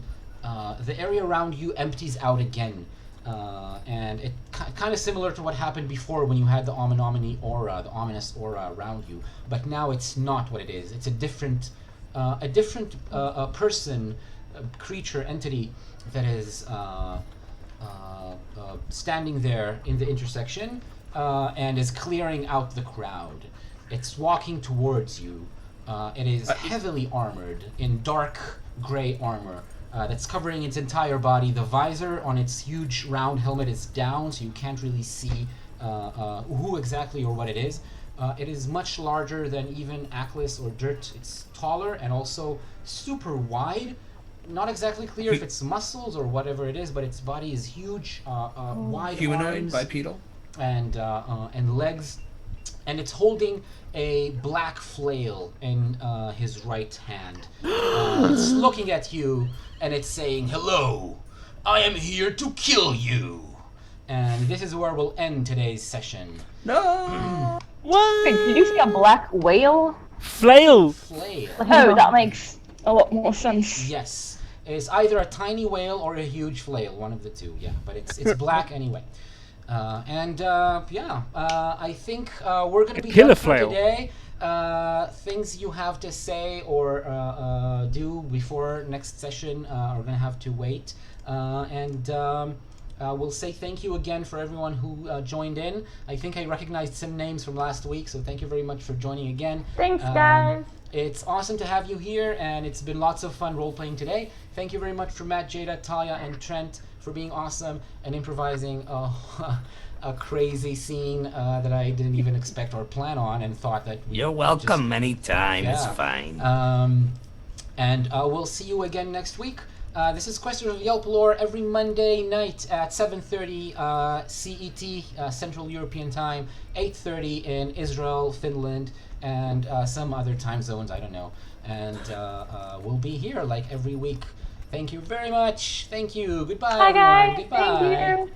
area around you empties out again. And it kind of similar to what happened before when you had the ominous aura around you. But now it's not what it is. It's a different person, creature, entity that is standing there in the intersection and is clearing out the crowd. It's walking towards you. It is heavily armored in dark gray armor that's covering its entire body. The visor on its huge round helmet is down, so you can't really see who exactly or what it is. It is much larger than even Aklis or Dirt. It's taller and also super wide. Not exactly clear if it's muscles or whatever it is, but its body is huge, wide Humanoid, arms bipedal. and legs, and it's holding a black flail in his right hand. It's looking at you and it's saying, "Hello, I am here to kill you." And this is where we'll end today's session. No. What? Wait, did you say a black whale? Flail. Flail. Oh, that makes a lot more sense. Yes, it's either a tiny whale or a huge flail, one of the two. Yeah, but it's black anyway. I think we're gonna be Killer done for flail. today. Things you have to say or do before next session are gonna have to wait. We'll say thank you again for everyone who joined in. I think I recognized some names from last week, so thank you very much for joining again. Thanks, guys. It's awesome to have you here, and it's been lots of fun role-playing today. Thank you very much for Matt, Jada, Talia, and Trent for being awesome and improvising a crazy scene that I didn't even expect or plan on, and thought that You're welcome anytime. It's Yeah. fine. We'll see you again next week. This is Questions of Yalpelor every Monday night at 7:30 CET, Central European Time, 8:30 in Israel, Finland, and some other time zones, I don't know. And we'll be here like every week. Thank you very much. Thank you. Goodbye, Bye, everyone. guys. Goodbye. Thank you.